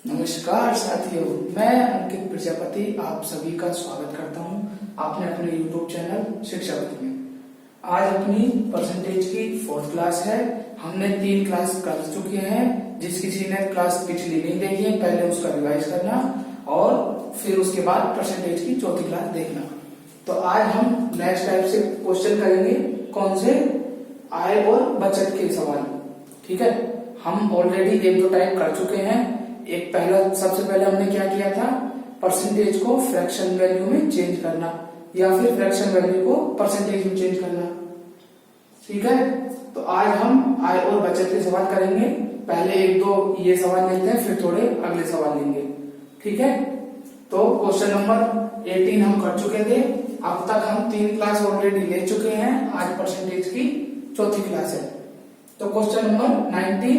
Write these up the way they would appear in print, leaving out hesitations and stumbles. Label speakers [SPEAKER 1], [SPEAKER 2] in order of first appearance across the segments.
[SPEAKER 1] नमस्कार साथियों, मैं अंकित प्रजापति आप सभी का स्वागत करता हूं आपने अपने YouTube चैनल शिक्षापति में। आज अपनी परसेंटेज की 4th क्लास है। हमने 3 क्लास कर चुके हैं। जिस किसी ने क्लास पिछली नहीं देखी है पहले उसका रिवाइज करना और फिर उसके बाद परसेंटेज की 4थी क्लास देखना। तो आज हम नेक्स्ट टाइप से क्वेश्चन करेंगे। कौन से? आय और बचत के सवाल। ठीक है, हम ऑलरेडी 1-2 टाइप कर चुके हैं। एक पहला सबसे पहले हमने क्या किया था, परसेंटेज को फ्रैक्शन वैल्यू में चेंज करना या फिर फ्रैक्शन वैल्यू को परसेंटेज में चेंज करना। ठीक है, तो आज हम आय और बचत के सवाल करेंगे। पहले 1-2 ये सवाल लेते हैं, फिर थोड़े अगले सवाल लेंगे। ठीक है, तो क्वेश्चन नंबर 18 हम कर चुके थे। अब तक हम 3 क्लास ऑलरेडी ले चुके हैं। आज परसेंटेज की 4थी क्लास है। तो क्वेश्चन नंबर 19,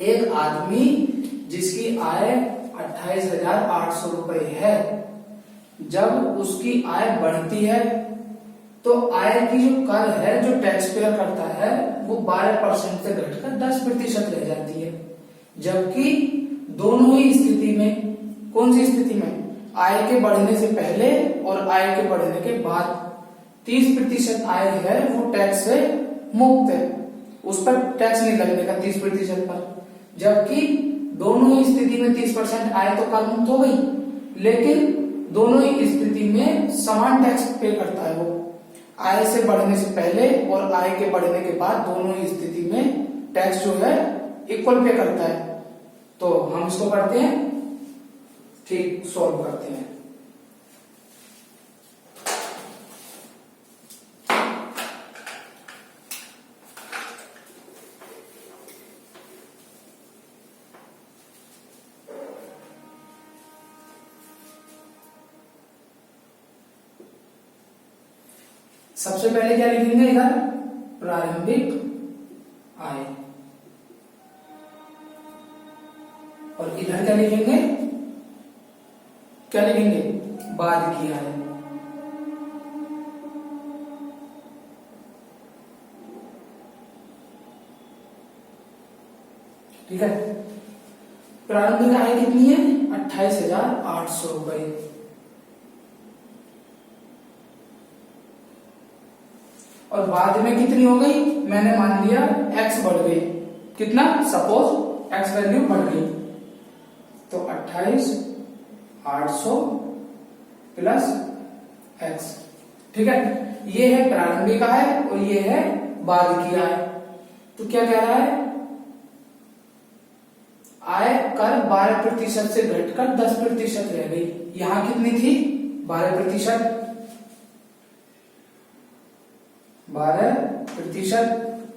[SPEAKER 1] एक आदमी जिसकी आय 28,800 रुपए है, जब उसकी आय बढ़ती है तो आय की जो कर है जो टैक्स पेयर करता है वो 12% से घटकर 10% रह जाती है। जबकि दोनों ही स्थिति में, कौन सी स्थिति में, आय के बढ़ने से पहले और आय के बढ़ने के बाद 30% आय है वो टैक्स से मुक्त है, उस पर टैक्स नहीं लगने का 30% पर। जबकि दोनों ही स्थिति में 30% आय तो कर मुक्त हो गई, लेकिन दोनों ही स्थिति में समान टैक्स पे करता है वो। आय से बढ़ने से पहले और आय के बढ़ने के बाद दोनों ही स्थिति में टैक्स जो है इक्वल पे करता है। तो हम इसको करते हैं, ठीक, सॉल्व करते हैं। सबसे पहले क्या लिखेंगे इधर, प्रारंभिक आय, और इधर क्या लिखेंगे, बाद की आय। ठीक है, प्रारंभिक आय कितनी है, 28,800 रुपए। और बाद में कितनी हो गई, मैंने मान लिया x बढ़ गई, कितना, सपोज x वैल्यू बढ़ गई, तो 28,800 प्लस x। ठीक है, ये है प्रारंभिक आय और ये है बाद की आय। तो क्या कह रहा है, आय कर 12% से घटकर 10% रह गई। यहां कितनी थी, 12%,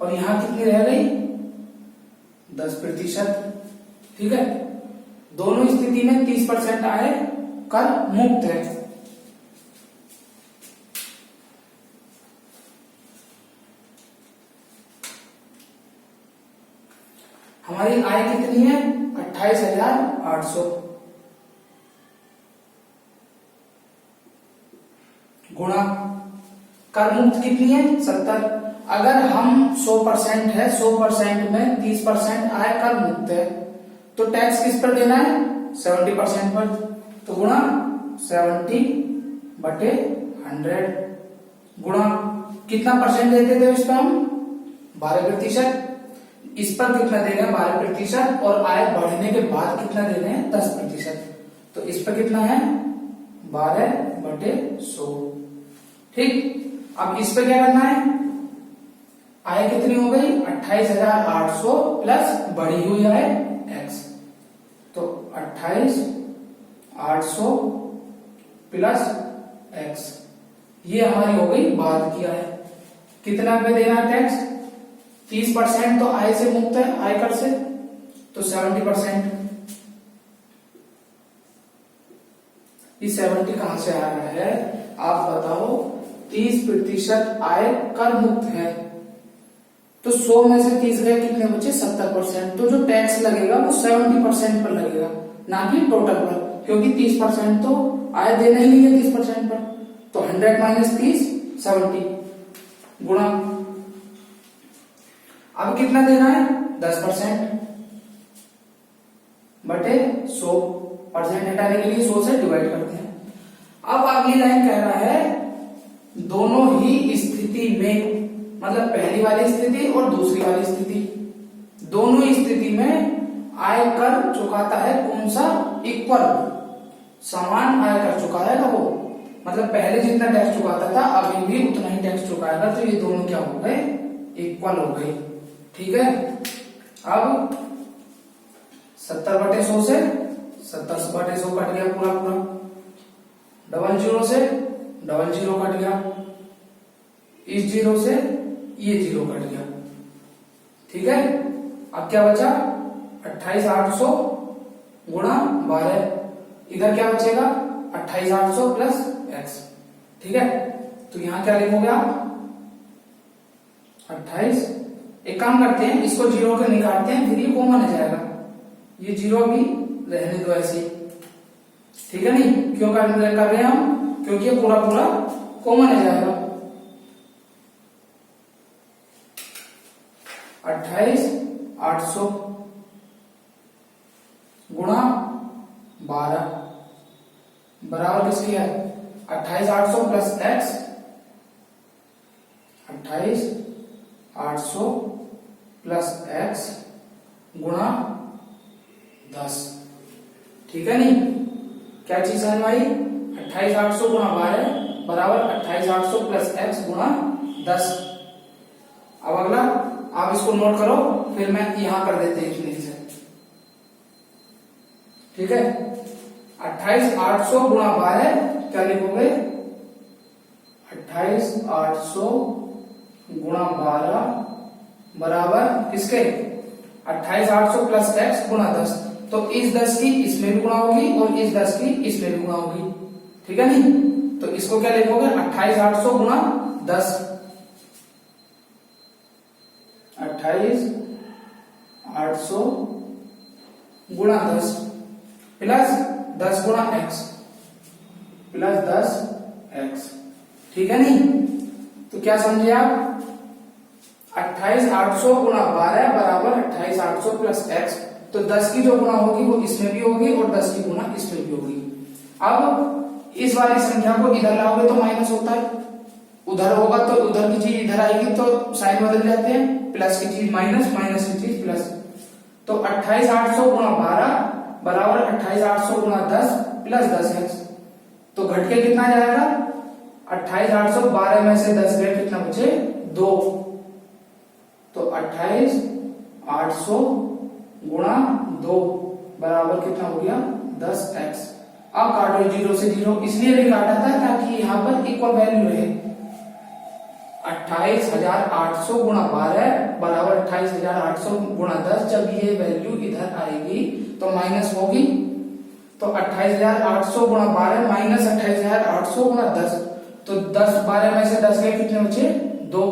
[SPEAKER 1] और यहां कितनी रह गई, 10%। ठीक है, दोनों स्थिति में 30% आय कर मुक्त है। हमारी आय कितनी है, 28,800 गुणा कर मुक्त कितनी है, 70। अगर हम 100% है, 100% में 30% आय कर मुक्त है, तो टैक्स किस पर देना है, 70% पर। तो गुणा 70/100 गुणा कितना परसेंट देते थे इस पर हम, 12%। इस पर कितना देना है, 12%, और आय बढ़ने के बाद कितना देना है, 10%। तो इस पर कितना है, 12/100। ठीक, अब इस पे क्या करना है, आय कितनी हो गई, 28,800 प्लस बढ़ी हुई आय x। तो 28,800 प्लस x, ये हमारी हो गई बाद की आय। कितना पे देना है टैक्स, 30% तो आय से मुक्त है, आयकर से, तो 70%। ये 70 कहां से आ रहा है, आप बताओ। 30% आय कर मुक्त है, तो 100 में से 30 गए, कितने बचे, 70%। तो जो टैक्स लगेगा वो 70% पर लगेगा, ना कि टोटल पर, क्योंकि 30% तो आय देना ही नहीं है 30% पर। तो 100 माइनस 30, 70 गुणा, अब कितना देना है, 10%। बटे 100, परसेंट हटाने के लिए 100 से डिवाइड करते हैं। अब अगली लाइन कह रहा है दोनों ही स्थिति में, मतलब पहली वाली स्थिति और दूसरी वाली स्थिति, दोनों ही स्थिति में आयकर चुकाता है कौन सा, इक्वल, समान आयकर चुकाएगा वो, मतलब पहले जितना टैक्स चुकाता था अभी भी उतना ही टैक्स चुकाएगा। तो ये दोनों क्या हो गए, इक्वल हो गए। ठीक है, अब 70/100 से 70/100 कट गया पूरा पूरा, 00 से 00 कट गया, इस 0 से ये 0 कट गया। ठीक है, अब क्या बचा, 28,800 गुणा 12, इधर क्या बचेगा 28,800 प्लस x। ठीक है, तो यहां क्या लिखोगे आप 28, एक काम करते हैं इसको 0 के निकालते हैं, फिर ये कॉमन आ जाएगा, ये 0 भी रहने दो ऐसे ही। ठीक है, नहीं क्यों कर रहे हैं हम, क्योंकि ये पूरा पूरा कॉमन आ जाएगा। 28,800 गुणा 12 बराबर किसकी है, 28,800 प्लस x, 28,800 प्लस x गुणा 10। ठीक है, नहीं क्या चीज है भाई, 28,800 गुणा 12 बराबर 28,800 प्लस x गुणा 10। अब अगला आप इसको नोट करो, फिर मैं यहां कर देते हैं इतने से। ठीक है, 28,800 गुणा 12 क्या लिखोगे, 28,800 गुणा 12 बराबर किसके, 28,800 प्लस x गुणा 10। तो इस 10 की इसमें भी गुणा होगी और इस 10 की इसमें भी गुणा होगी। ठीक है, नहीं तो इसको क्या लिखोगे, 28,800 गुणा 10, 28,800 गुणा 10 प्लस 10 गुणा x प्लस 10x। ठीक है, नहीं तो क्या समझे आप, 28,800 गुणा 12 बराबर 28,800 प्लस x। तो 10 की जो गुणा होगी वो इसमें भी होगी और 10 की गुणा इसमें भी होगी। अब इस वाली संख्या को इधर लाओगे तो माइनस होता है, उधर होगा तो उधर की चीज इधर आएगी तो साइन बदल जाते हैं, प्लस की चीज माइनस, माइनस की चीज प्लस। तो 28,800 गुणा 12 बराबर 28,800 गुणा 10 प्लस 10x। तो घट के कितना जाएगा, 28,800, 12 में से 10 गए कितना बचे 2। तो 28,800 गुणा 2 बराबर कितना हो गया 10x। अब काटो 0 से 0, इसलिए भी काटा था ताकि यहां पर इक्वल वैल्यू रहे। 28,800 गुणा 12 बराबर 28,800 गुणा 10। जब ये वैल्यू इधर आएगी तो माइनस होगी, तो 28,800 गुणा 12 माइनस 28,800 गुणा 10। तो 10, 12 में से 10 गए कितने बचे 2।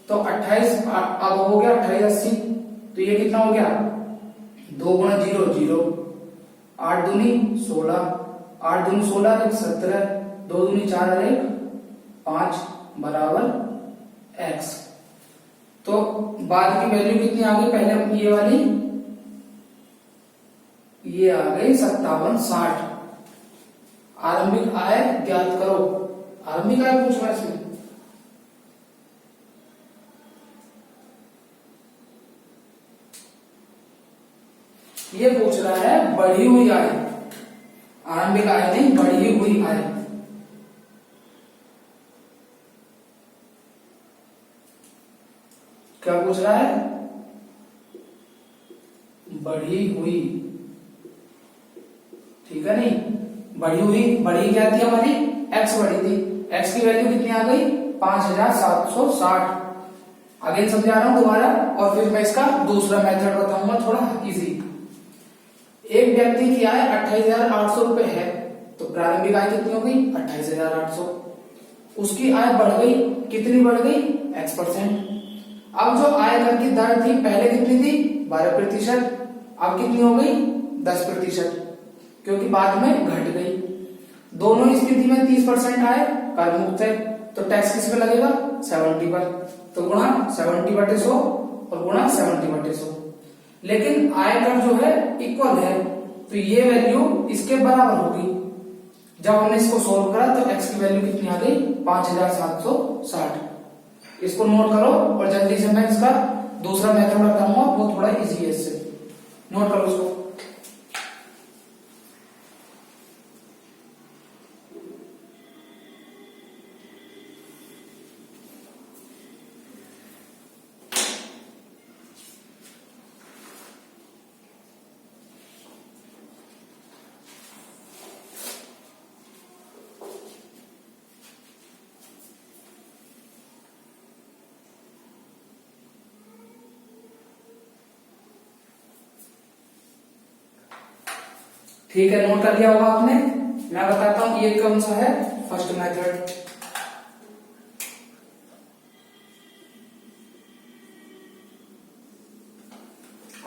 [SPEAKER 1] तो 28 अब हो गया 28,80। तो ये कितना हो गया 2 गुणा 0 0, 8 दूनी 16, 8 दूनी 16 1 17, 2 दूनी 4 और 1 5 बराबर x। तो बाद की वैल्यू कितनी आ गई, पहले ये वाली ये आ गई 5760। आरंभिक आय ज्ञात करो, आरंभिक आय पूछ रहा है इसमें। ये पूछ रहा है बढ़ी हुई आय, आरंभिक आय नहीं बढ़ी हुई आय। क्या पूछ रहा है, बढ़ी हुई। ठीक है, नहीं बढ़ी हुई, बढ़ी क्या थी हमारी x बढ़ी थी, x की वैल्यू कितनी आ गई 5,760। अगेन समझा रहा हूं दोबारा, और फिर मैं इसका दूसरा मेथड बताऊंगा थोड़ा इजी। एक व्यक्ति की आय 28,800 रुपए है, तो प्रारंभिक आय कितनी हो गई 28,800। उसकी आय बढ़ गई, कितनी बढ़ गई x%। अब जो आय कर की दर थी पहले कितनी थी 12%, अब कितनी हो गई 10%, क्योंकि बाद में घट गई। दोनों स्थिति में 30% आय कर मुक्त है, तो टैक्स किस पे लगेगा 70 पर। तो गुणा 70/100 और गुणा 70/100। लेकिन आय कर जो है इक्वल है, तो ये वैल्यू इसके बराबर होगी। जब हमने इसको सोल्व करा तो x की वैल्यू कितनी आ गई 5760। इसको नोट करो और जल्दी से मैं इसका दूसरा मेथड बताऊंगा, वो थोड़ा इजी है, इससे नोट करो इसको। ठीक है, नोट कर लिया होगा आपने। मैं बताता हूं ये कौन सा है, फर्स्ट मेथड।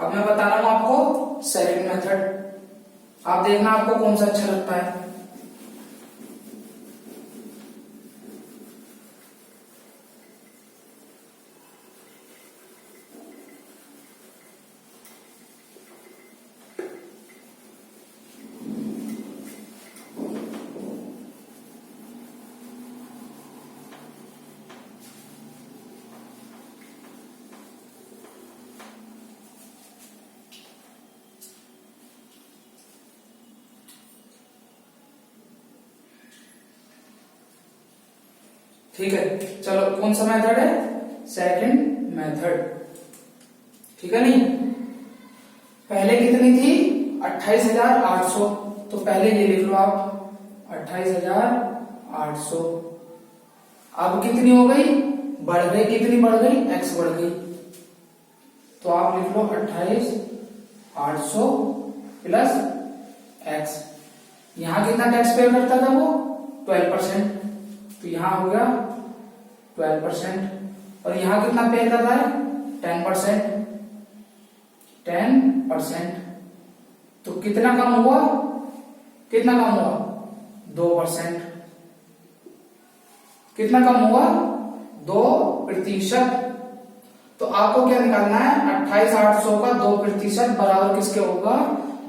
[SPEAKER 1] अब मैं बता रहा हूं आपको सेकंड मेथड। आप देखना आपको कौन सा अच्छा लगता है। ठीक है, चलो कौन सा मेथड है, सेकंड मेथड। ठीक है, नहीं पहले कितनी थी 28,800, तो पहले ये लिख लो आप 28,800। अब कितनी हो गई, बढ़ गई, कितनी बढ़ गई, x बढ़ गई, तो आप लिख लो 28,800 प्लस x। यहां कितना टैक्स पे करता था वो 12%, तो यहां हो गया 12%। और यहां कितना पे करता है 10%, 10%। तो कितना कम हुआ, कितना कम हुआ 2%। कितना कम हुआ 2%। तो आपको क्या निकालना है, 28,800 का 2% बराबर किसके होगा,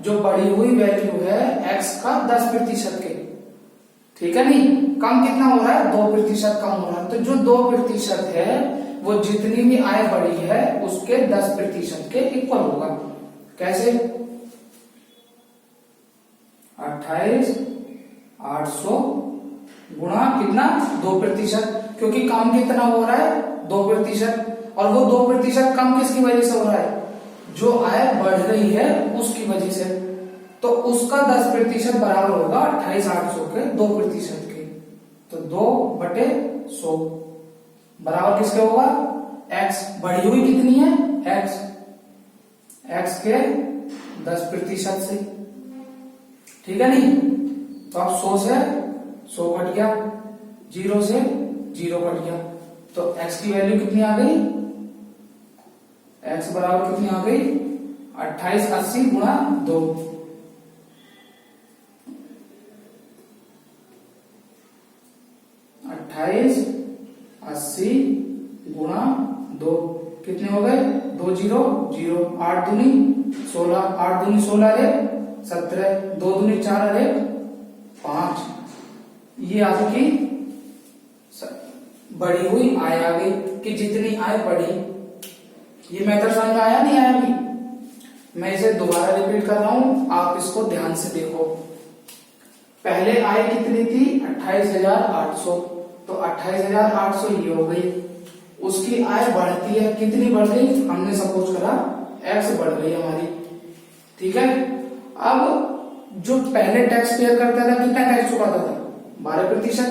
[SPEAKER 1] जो बढ़ी हुई वैल्यू है x का 10% के। ठीक है, नहीं कम कितना हो रहा है 2% कम हो रहा है, तो जो 2% है वो जितनी भी आय बढ़ी है उसके 10% के इक्वल होगा। कैसे, 28,800 गुणा कितना 2%, क्योंकि काम कितना हो रहा है 2%, और वो 2% कम किसकी वजह से हो रहा है, जो आय बढ़ रही है उसकी वजह से। तो उसका 10% बराबर होगा 28,800 के 2% के, तो 2/100 बराबर किसके होगा, x बढ़ी हुई कितनी है x के 10% से। ठीक है, नहीं तो आप 100 से 100 कट गया, 0 से 0 कट गया, तो x की वैल्यू कितनी आ गई, x बराबर कितनी आ गई 2880 गुणा 2। 2880 गुणा 2 कितने हो गए, 2 0 0, 8 दूनी 16, 8 दूनी 16 रे 17, 2 दूनी 4 रे 5। ये आपकी बढ़ी हुई आय आ गई कि जितनी आय बढ़ी। ये मेथड समझ में आया नहीं आया भी, मैं इसे दोबारा रिपीट कर रहा हूं, आप इसको ध्यान से देखो। पहले आय कितनी थी 28,800, तो 28,800 ये हो गई, उसकी आय बढ़ती है, कितनी बढ़ गई, हमने सपोज करा x बढ़ गई हमारी। ठीक है, अब जो पहले टैक्स पेयर करता था कितना टैक्स चुकाता था 12%,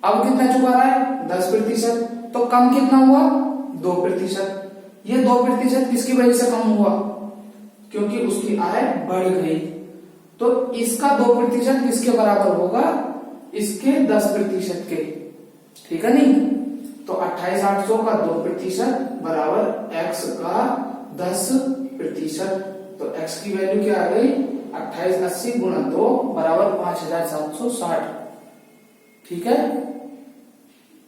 [SPEAKER 1] अब कितना चुका रहा है 10%, तो कम कितना हुआ 2%। ये 2% किसकी वजह से कम हुआ, क्योंकि उसकी आय बढ़ गई, तो इसका 2% किसके बराबर होगा, इसके 10% के। ठीक है, नहीं तो 28,800 का 2% बराबर x का 10%, तो x की वैल्यू क्या आ गई 2880 गुणा 2 बराबर 5760। ठीक है,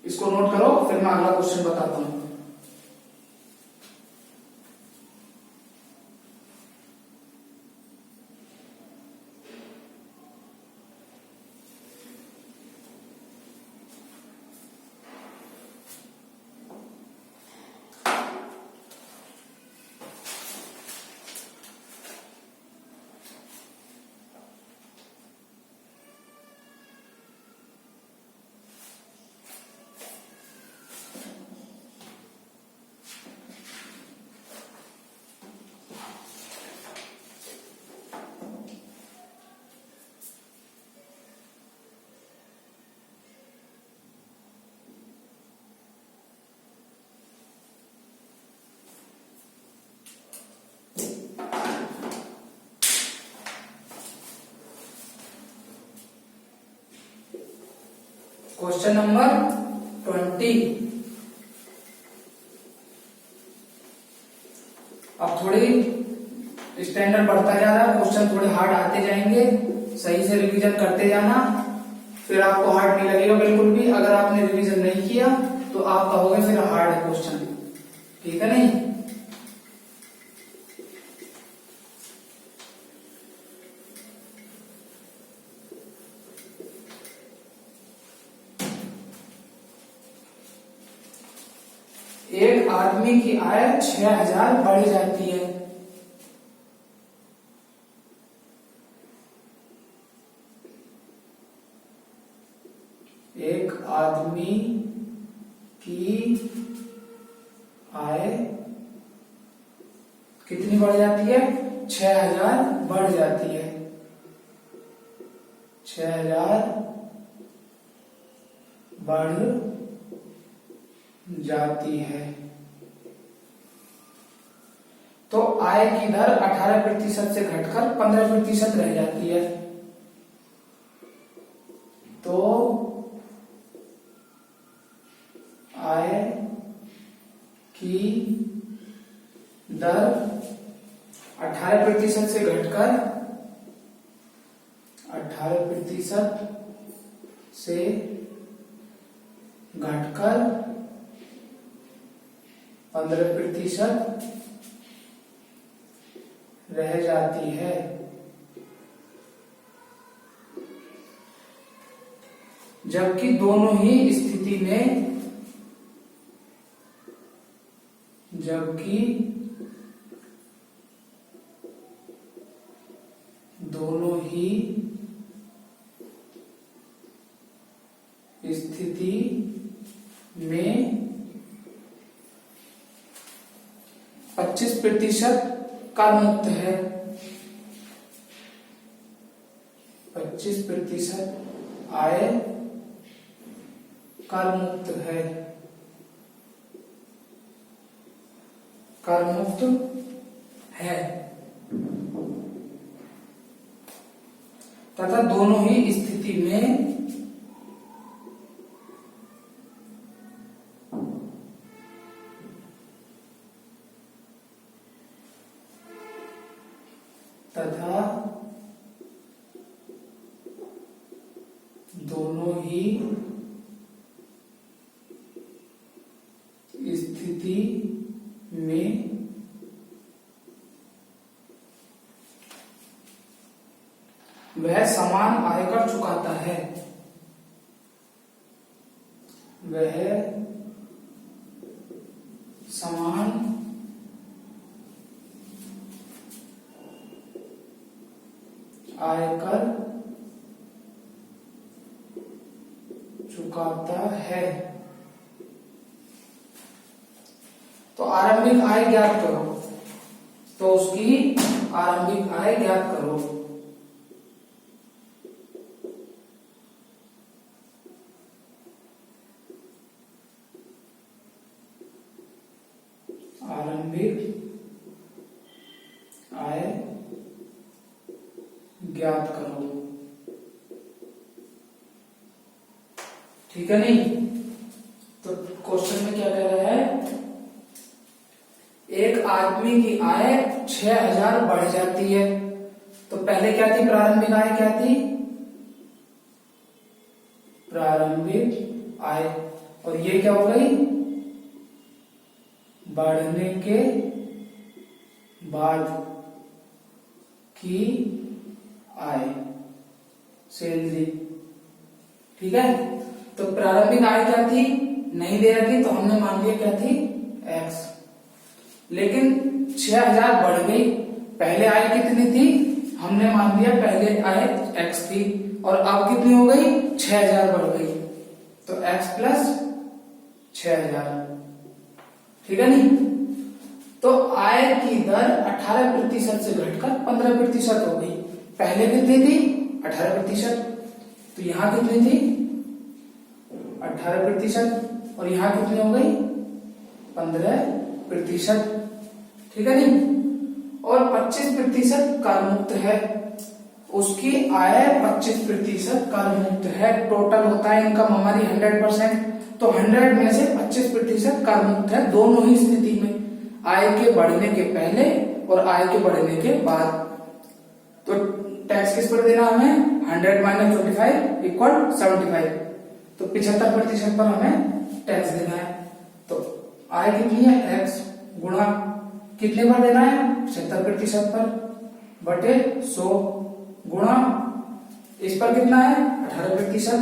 [SPEAKER 1] इसको नोट करो, फिर मैं अगला क्वेश्चन बताता हूं। Question number 20। अब थोड़ी स्टैंडर्ड बढ़ता जा रहा है, क्वेश्चन थोड़े हार्ड आते जाएंगे, सही से रिवीजन करते जाना, फिर आपको हार्ड नहीं लगेगा बिल्कुल भी। अगर आपने रिवीजन नहीं किया तो आप कहोगे फिर हार्ड है क्वेश्चन, ठीक है नहीं। एक आदमी की आय 6000 बढ़ जाती है। एक आदमी की आय कितनी बढ़ जाती है? 6000 बढ़ जाती है। 6000 बढ़ जाती है। तो आय की दर 18% से घटकर 15% रह जाती है। तो आय की दर 18% से घटकर 18% से घटकर 15% रह जाती है। जबकि दोनों ही स्थिति में में 25% कर मुक्त है। 25% आय कर मुक्त है, कर मुक्त है, तथा दोनों ही स्थिति में स्थिति में वह समान आयकर चुकाता है। वह समान आयकर चुकाता है। तो आरंभिक आय ज्ञात करो, तो उसकी आरंभिक आय ज्ञात करो। आरंभिक आय ज्ञात करो, ठीक है नहीं। तो क्वेश्चन में क्या कह रहा है? एक आदमी की आय 6000 बढ़ जाती है। तो पहले क्या थी? प्रारंभिक आय क्या थी? प्रारंभिक आय। और ये क्या हो गई? बढ़ने के बाद की आय, सैलरी, ठीक है। तो प्रारंभिक आय क्या थी? नहीं दे रखी, तो हमने मान लिया क्या थी? x। लेकिन 6000 बढ़ गई। पहले आय कितनी थी? हमने मान लिया पहले आय x थी, और अब कितनी हो गई? 6000 बढ़ गई। तो x प्लस 6000, ठीक है नहीं। तो आय की दर 18% से घटकर 15% हो गई। पहले कितनी थी? 18%। तो यहां कितनी थी? 18%, और यहां कितनी हो गई? 15%, ठीक है नहीं। और 25% कर मुक्त है। उसकी आय 25% कर मुक्त है। टोटल होता है इनकम हमारी 100%, तो 100 में से 25% कर मुक्त है दोनों ही स्थिति में, आय के बढ़ने के पहले और आय के बढ़ने के बाद। तो टैक्स किस पर देना हमें? 100 माइनस 25 इक्वल 75, तो 75% पर हमें टैक्स देना है। तो आय कितनी है? x गुणा कितने पर देना है? 75% पर बटे 100 गुणा इस पर कितना है? 18%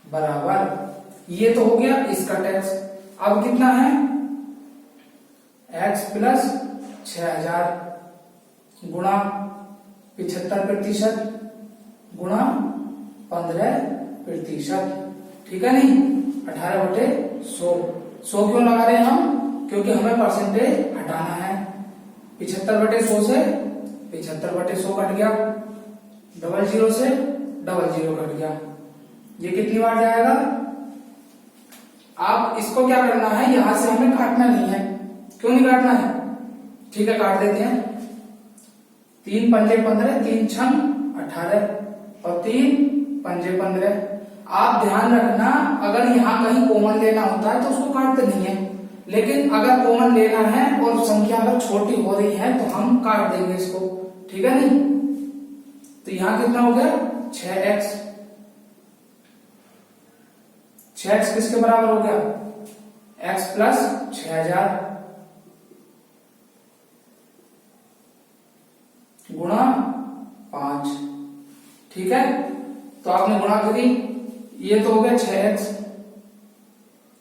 [SPEAKER 1] बराबर, ये तो हो गया इसका टैक्स। अब कितना है? x प्लस 6000 गुणा 75% गुणा 15%, ठीक है नहीं? 18/100। 100 क्यों लगा रहे हैं हम? क्योंकि हमें परसेंटेज हटाना है। 75/100 से 75/100 कट गया, 00 से 00 कट गया। ये कितनी बार जाएगा? आप इसको क्या करना है, यहां से हमें काटना नहीं है। क्यों नहीं काटना है? ठीक है, काट देते हैं। 3 पंजे 15, 3 छंग 18 और 3 पंजे 15। आप ध्यान रखना, अगर यहाँ कहीं कॉमन लेना होता है तो उसको काटते नहीं है, लेकिन अगर कॉमन लेना है और संख्या अगर छोटी हो रही है तो हम काट देंगे इसको, ठीक है नहीं? तो यहाँ कितना हो गया? 6x। 6x किसके बराबर हो गया? x प्लस 6000 गुणा 5, ठीक है? तो आपने गुणा करी, ये तो हो गया 6x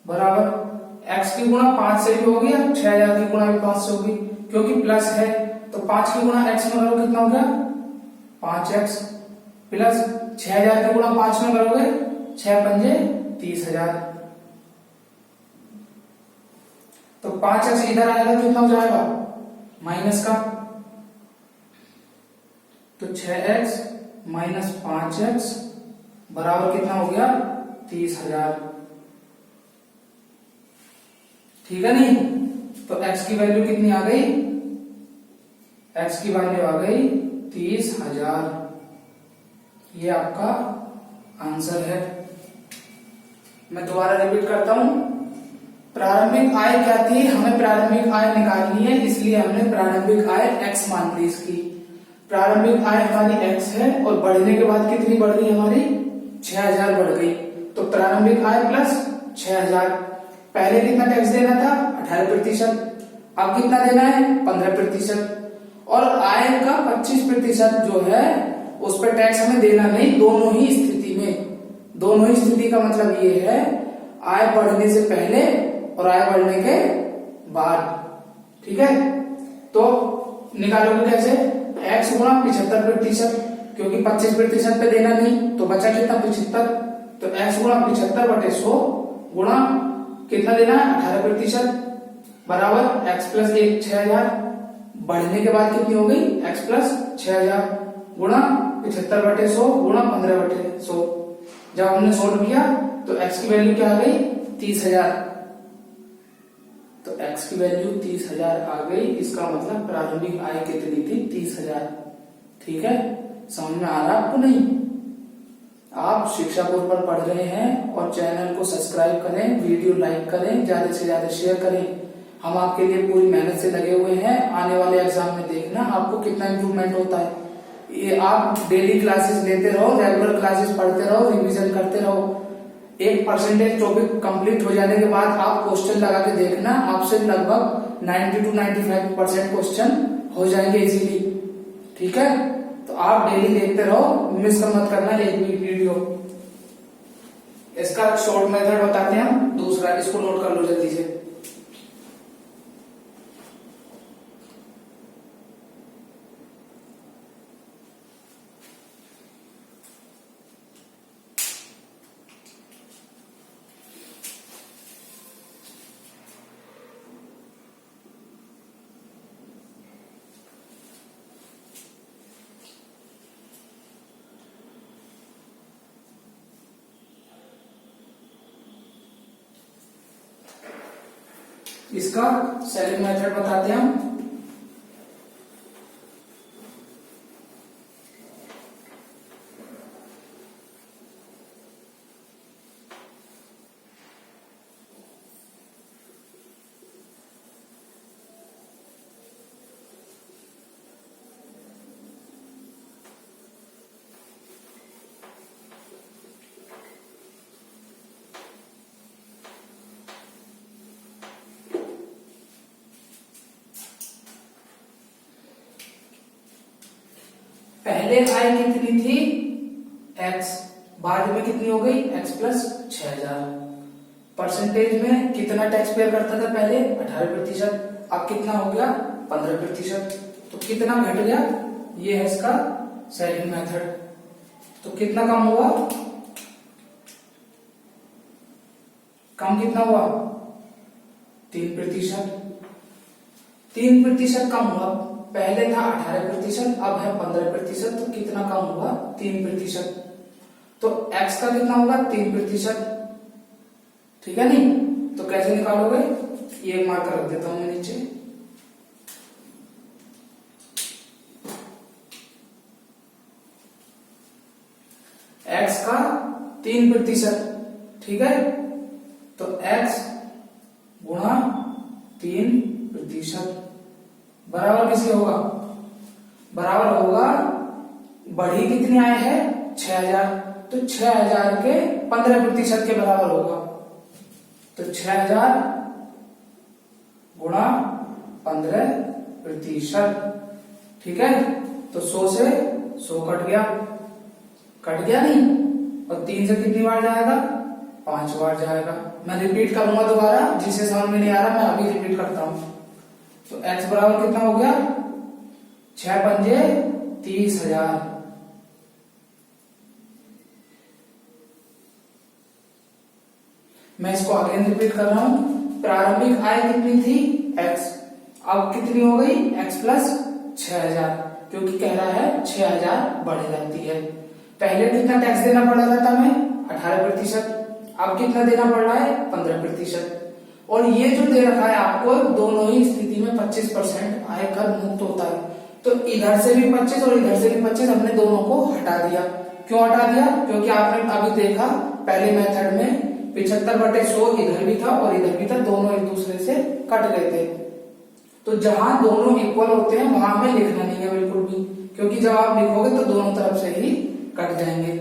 [SPEAKER 1] बराबर x की गुणा 5 से भी हो गया, 6000 की गुणा भी 5 से होगी, क्योंकि प्लस है। तो 5 की गुणा x में करोगे कितना हो गया? 5x प्लस 6000 की गुणा 5 में करोगे 6 पंजे 30,000। तो 5x इधर आएगा तो कितना हो जाएगा? माइनस का, तो 6x माइनस 5x बराबर कितना हो गया? 30,000, ठीक है नहीं? तो x की वैल्यू कितनी आ गई? x की वैल्यू आ गई 30,000। ये आपका आंसर है। मैं दोबारा रिपीट करता हूं। प्रारंभिक आय क्या थी? हमें प्रारंभिक आय निकालनी है, इसलिए हमने प्रारंभिक आय x मान ली इसकी। प्रारंभिक आय हमारी x है और बढ़ने के बाद कितनी बढ़ गई हमारी? 6000 बढ़ गई। तो प्रारंभिक आय प्लस 6000। पहले कितना टैक्स देना था? 18%। अब कितना देना है? 15%। और आय का 25% जो है उस पर टैक्स हमें देना नहीं, दोनों ही स्थिति में। दोनों ही स्थिति का मतलब ये है आय बढ़ने से पहले और आय बढ़ने के बाद, ठीक है? तो निकालोगे कैसे? x गुणा 75%, क्योंकि 25% पे देना नहीं, तो बचा कितना? 75। तो x गुणा 75/100 गुणा कितना देना है? 18% बराबर x प्लस 1 6000। बढ़ने के बाद कितनी हो गई? x प्लस 6000 गुणा 75/100 गुणा 15/100। जब हमने सोल्व किया तो x की वैल्यू क्या आ गई? 30,000। तो x की वैल्यू 30,000 आ गई। इसका मतलब प्रारंभिक आय कितनी थी? 30,000, ठीक है? समझ में आ रहा आपको? नहीं? आप शिक्षा बोर्ड पर पढ़ रहे हैं और चैनल को सब्सक्राइब करें, वीडियो लाइक करें, ज्यादा से ज्यादा शेयर करें। हम आपके लिए पूरी मेहनत से लगे हुए हैं। आने वाले एग्जाम में देखना आपको कितना इंप्रूवमेंट होता है। ये आप डेली क्लासेस लेते रहो, रेगुलर क्लासेस पढ़ते रहो, रिवीजन करते रहो। 1% टॉपिक कंप्लीट हो जाने के बाद आप क्वेश्चन लगा के देखना, आपसे लगभग 90 to 95% क्वेश्चन हो जाएंगे इजीली, ठीक है? तो आप डेली देखते रहो, मिस मत करना एक भी वीडियो। इसका शॉर्ट मेथड बताते हैं हम दूसरा, इसको नोट कर लो जल्दी से। इसका सेलिंग मेथड बताते हैं हम। पहले आय कितनी थी x, बाद में कितनी हो गई x प्लस 6000। परसेंटेज में कितना टैक्स पेयर करता था पहले 18%, अब कितना हो गया 15%। तो कितना घट गया, ये है इसका सेकंड मेथड। तो कितना कम हुआ, कम कितना हुआ 3%। 3% कम हुआ, पहले था 18%, अब है 15%, तो कितना कम हुआ 3%। तो x का कितना होगा 3%, ठीक है नहीं। तो कैसे निकालोगे, ये मार्कर रख देता हूं मैं नीचे। x का 3%, ठीक है। तो x गुणा 3% बराबर किसके होगा, बराबर होगा बढ़ी कितनी आए है 6000, तो 6000 के 15% के बराबर होगा। तो 6000 गुणा 15%, ठीक है। तो 100 से 100 कट गया नहीं, और 3 से कितनी बार जाएगा 5 बार जाएगा। मैं रिपीट करूंगा दोबारा, जिसे समझ में नहीं आ रहा मैं अभी रिपीट करता हूं। तो x बराबर कितना हो गया 6 पंजे 30,000, मैं इसको अगेन रिपीट कर रहा हूं। प्रारंभिक आय कितनी थी x, अब कितनी हो गई x प्लस 6000, क्योंकि कह रहा है 6000 बढ़ जाती है। पहले कितना टैक्स देना पड़ रहा था हमें 18%, अब कितना देना पड़ रहा है 15%। और ये जो दे रखा है आपको, दोनों ही स्थिति में 25% आयकर मुक्त होता है। तो इधर से भी 25 और इधर से भी 25, हमने दोनों को हटा दिया। क्यों हटा दिया, क्योंकि आपने अभी देखा पहले मेथड में 75/100 इधर भी था और इधर भी था, दोनों एक दूसरे से कट गए थे। तो जहां दोनों इक्वल होते हैं वहां हमें लिखना नहीं है बिल्कुल भी, क्योंकि जब आप लिखोगे तो दोनों तरफ से ही कट जाएंगे।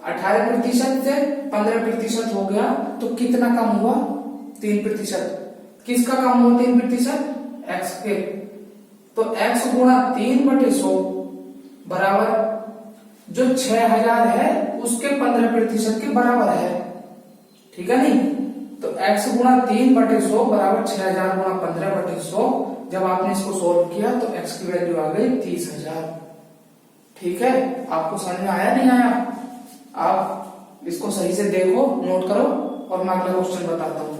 [SPEAKER 1] 18% से 15% हो गया, तो कितना कम हुआ 3%। किसका कम हुआ 3%, x के। तो x गुणा 3/100 बराबर जो 6000 है उसके 15% के बराबर है, ठीक है नहीं। तो x गुणा 3/100 बराबर 6000 गुणा 15/100। जब आपने इसको सोल्व किया तो x की वैल्यू आ गई 30,000, ठीक है। आपको समझ में आया नहीं आया, आप इसको सही से देखो, नोट करो, और मैं अगला क्वेश्चन बताता हूं।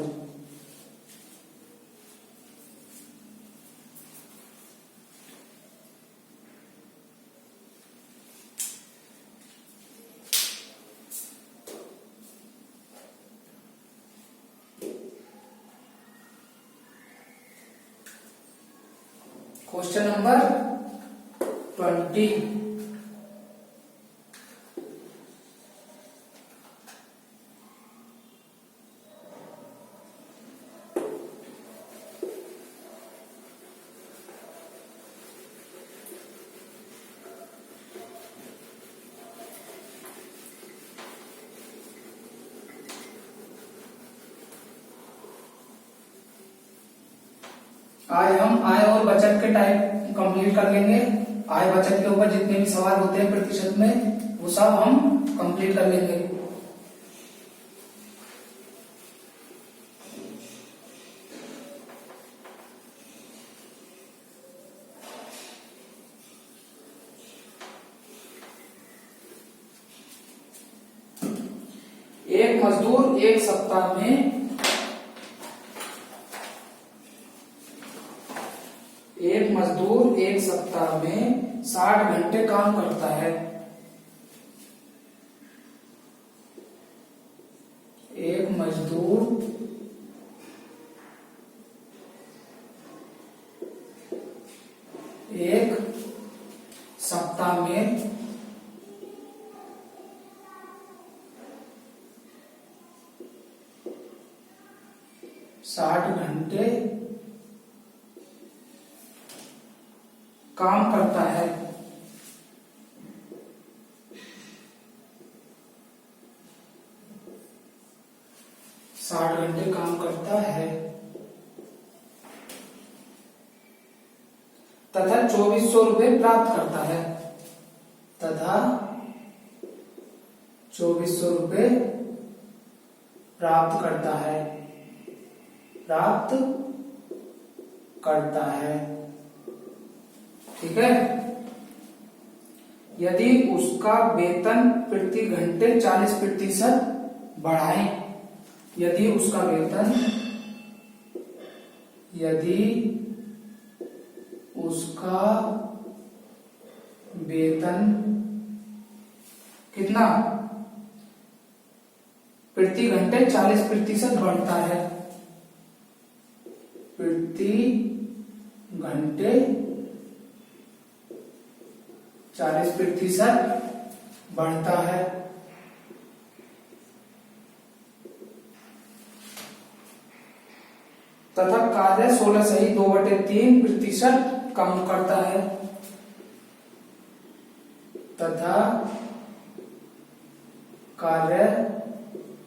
[SPEAKER 1] Question number 20। आज हम आय और बचत के टाइप कंप्लीट कर लेंगे। आय बचत के ऊपर जितने भी सवाल होते हैं प्रतिशत में, वो सब हम कंप्लीट कर लेंगे। एक मजदूर एक सप्ताह में एक सप्ताह में 60 घंटे काम करता है। एक मजदूर एक सप्ताह में 60 घंटे काम करता है। साठ घंटे काम करता है तथा 2400 रुपए प्राप्त करता है। तथा 2400 रुपये प्राप्त करता है। ठीक है। यदि उसका वेतन प्रति घंटे 40% बढ़ाएं, यदि उसका वेतन कितना प्रति घंटे 40% बढ़ता है, प्रति घंटे 40% बढ़ता है, तथा कार्य 16/2/3% कम करता है, तथा कार्य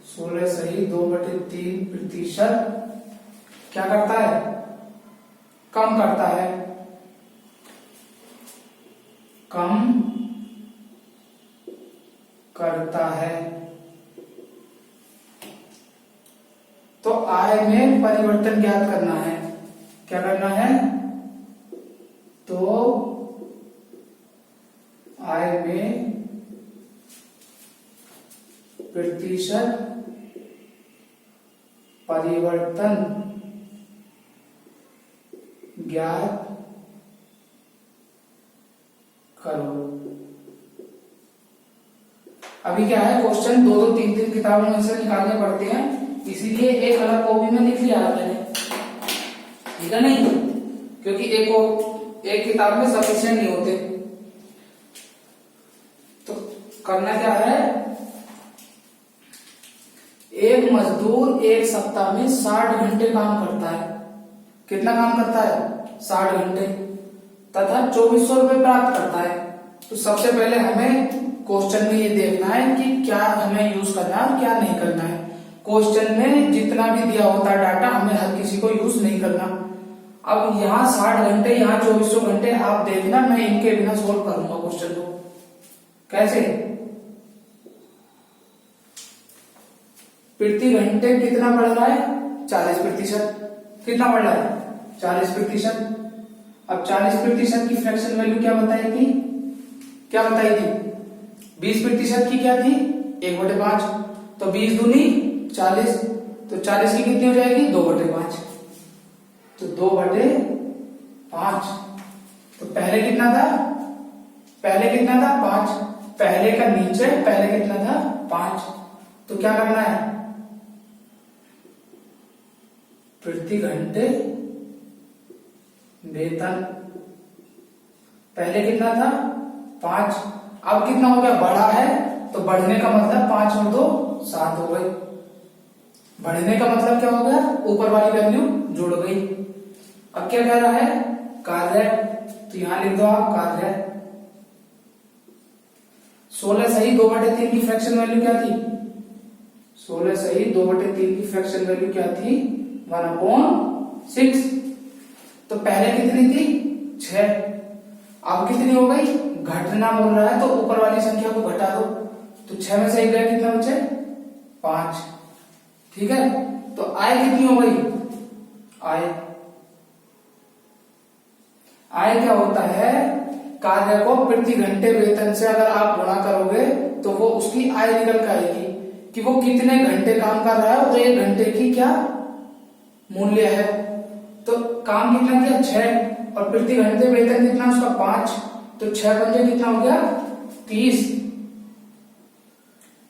[SPEAKER 1] 16/2/3% क्या करता है? कम करता है, तो आय में परिवर्तन ज्ञात करना है। क्या करना है? तो आय में प्रतिशत परिवर्तन ज्ञात करो। अभी क्या है, क्वेश्चन 2-2, 3-3 किताबों में से निकालने पड़ते हैं, इसीलिए एक अलग कॉपी में लिख लिया मैंने, ठीक है नहीं, क्योंकि एक किताब में सफिशिएंट नहीं होते। तो करना क्या है, एक मजदूर एक सप्ताह में 60 घंटे काम करता है। कितना काम करता है? 60 घंटे, तथा 2400 रुपये प्राप्त करता है। तो सबसे पहले हमें क्वेश्चन में ये देखना है कि क्या हमें यूज करना है और क्या नहीं करना है। क्वेश्चन में जितना भी दिया होता है डाटा, हमें हर किसी को यूज नहीं करना। अब यहाँ 60 घंटे, यहाँ 2400 घंटे, आप देखना, मैं इनके बिना सोल्व करूंगा क्वेश्चन को। कैसे? प्रति घंटे कितना बढ़ रहा है? 40%। कितना बढ़ रहा है? 40%। अब 40% की फ्रैक्शन वैल्यू क्या बताई थी? 20% की क्या थी? 1/5। तो 20 दूनी 40, तो 40 की कितनी हो जाएगी? 2/5। तो 2/5। तो पहले कितना था? 5। पहले का नीचे पहले कितना था? 5। तो क्या करना है? प्रति घंटे वेतन, पहले कितना था? 5। अब कितना हो गया? बढ़ा है, तो बढ़ने का मतलब 5 और 2 7 हो गए। बढ़ने का मतलब क्या हो गया? ऊपर वाली वैल्यू जुड़ गई। अब क्या कह रहा है? कार्य, तो यहां लिख दो आप कार्य। 16/2/3 की फ्रैक्शन वैल्यू क्या थी? 16/2/3 की फ्रैक्शन वैल्यू क्या थी? 1/6। तो पहले कितनी थी? 6। अब कितनी हो गई? घटना बोल रहा है, तो ऊपर वाली संख्या को घटा दो। तो 6 में से 1 गया, कितना बचे? 5। ठीक है। तो आय कितनी हो गई? आय क्या होता है? कार्य को प्रति घंटे वेतन से अगर आप गुणा करोगे तो वो उसकी आय निकल कर आएगी कि वो कितने घंटे काम कर रहा है और 1 घंटे की क्या मूल्य है। तो काम कितना किया? 6, और प्रति घंटे वेतन कितना उसका? 5। तो 6 पंजे कितना हो गया? 30।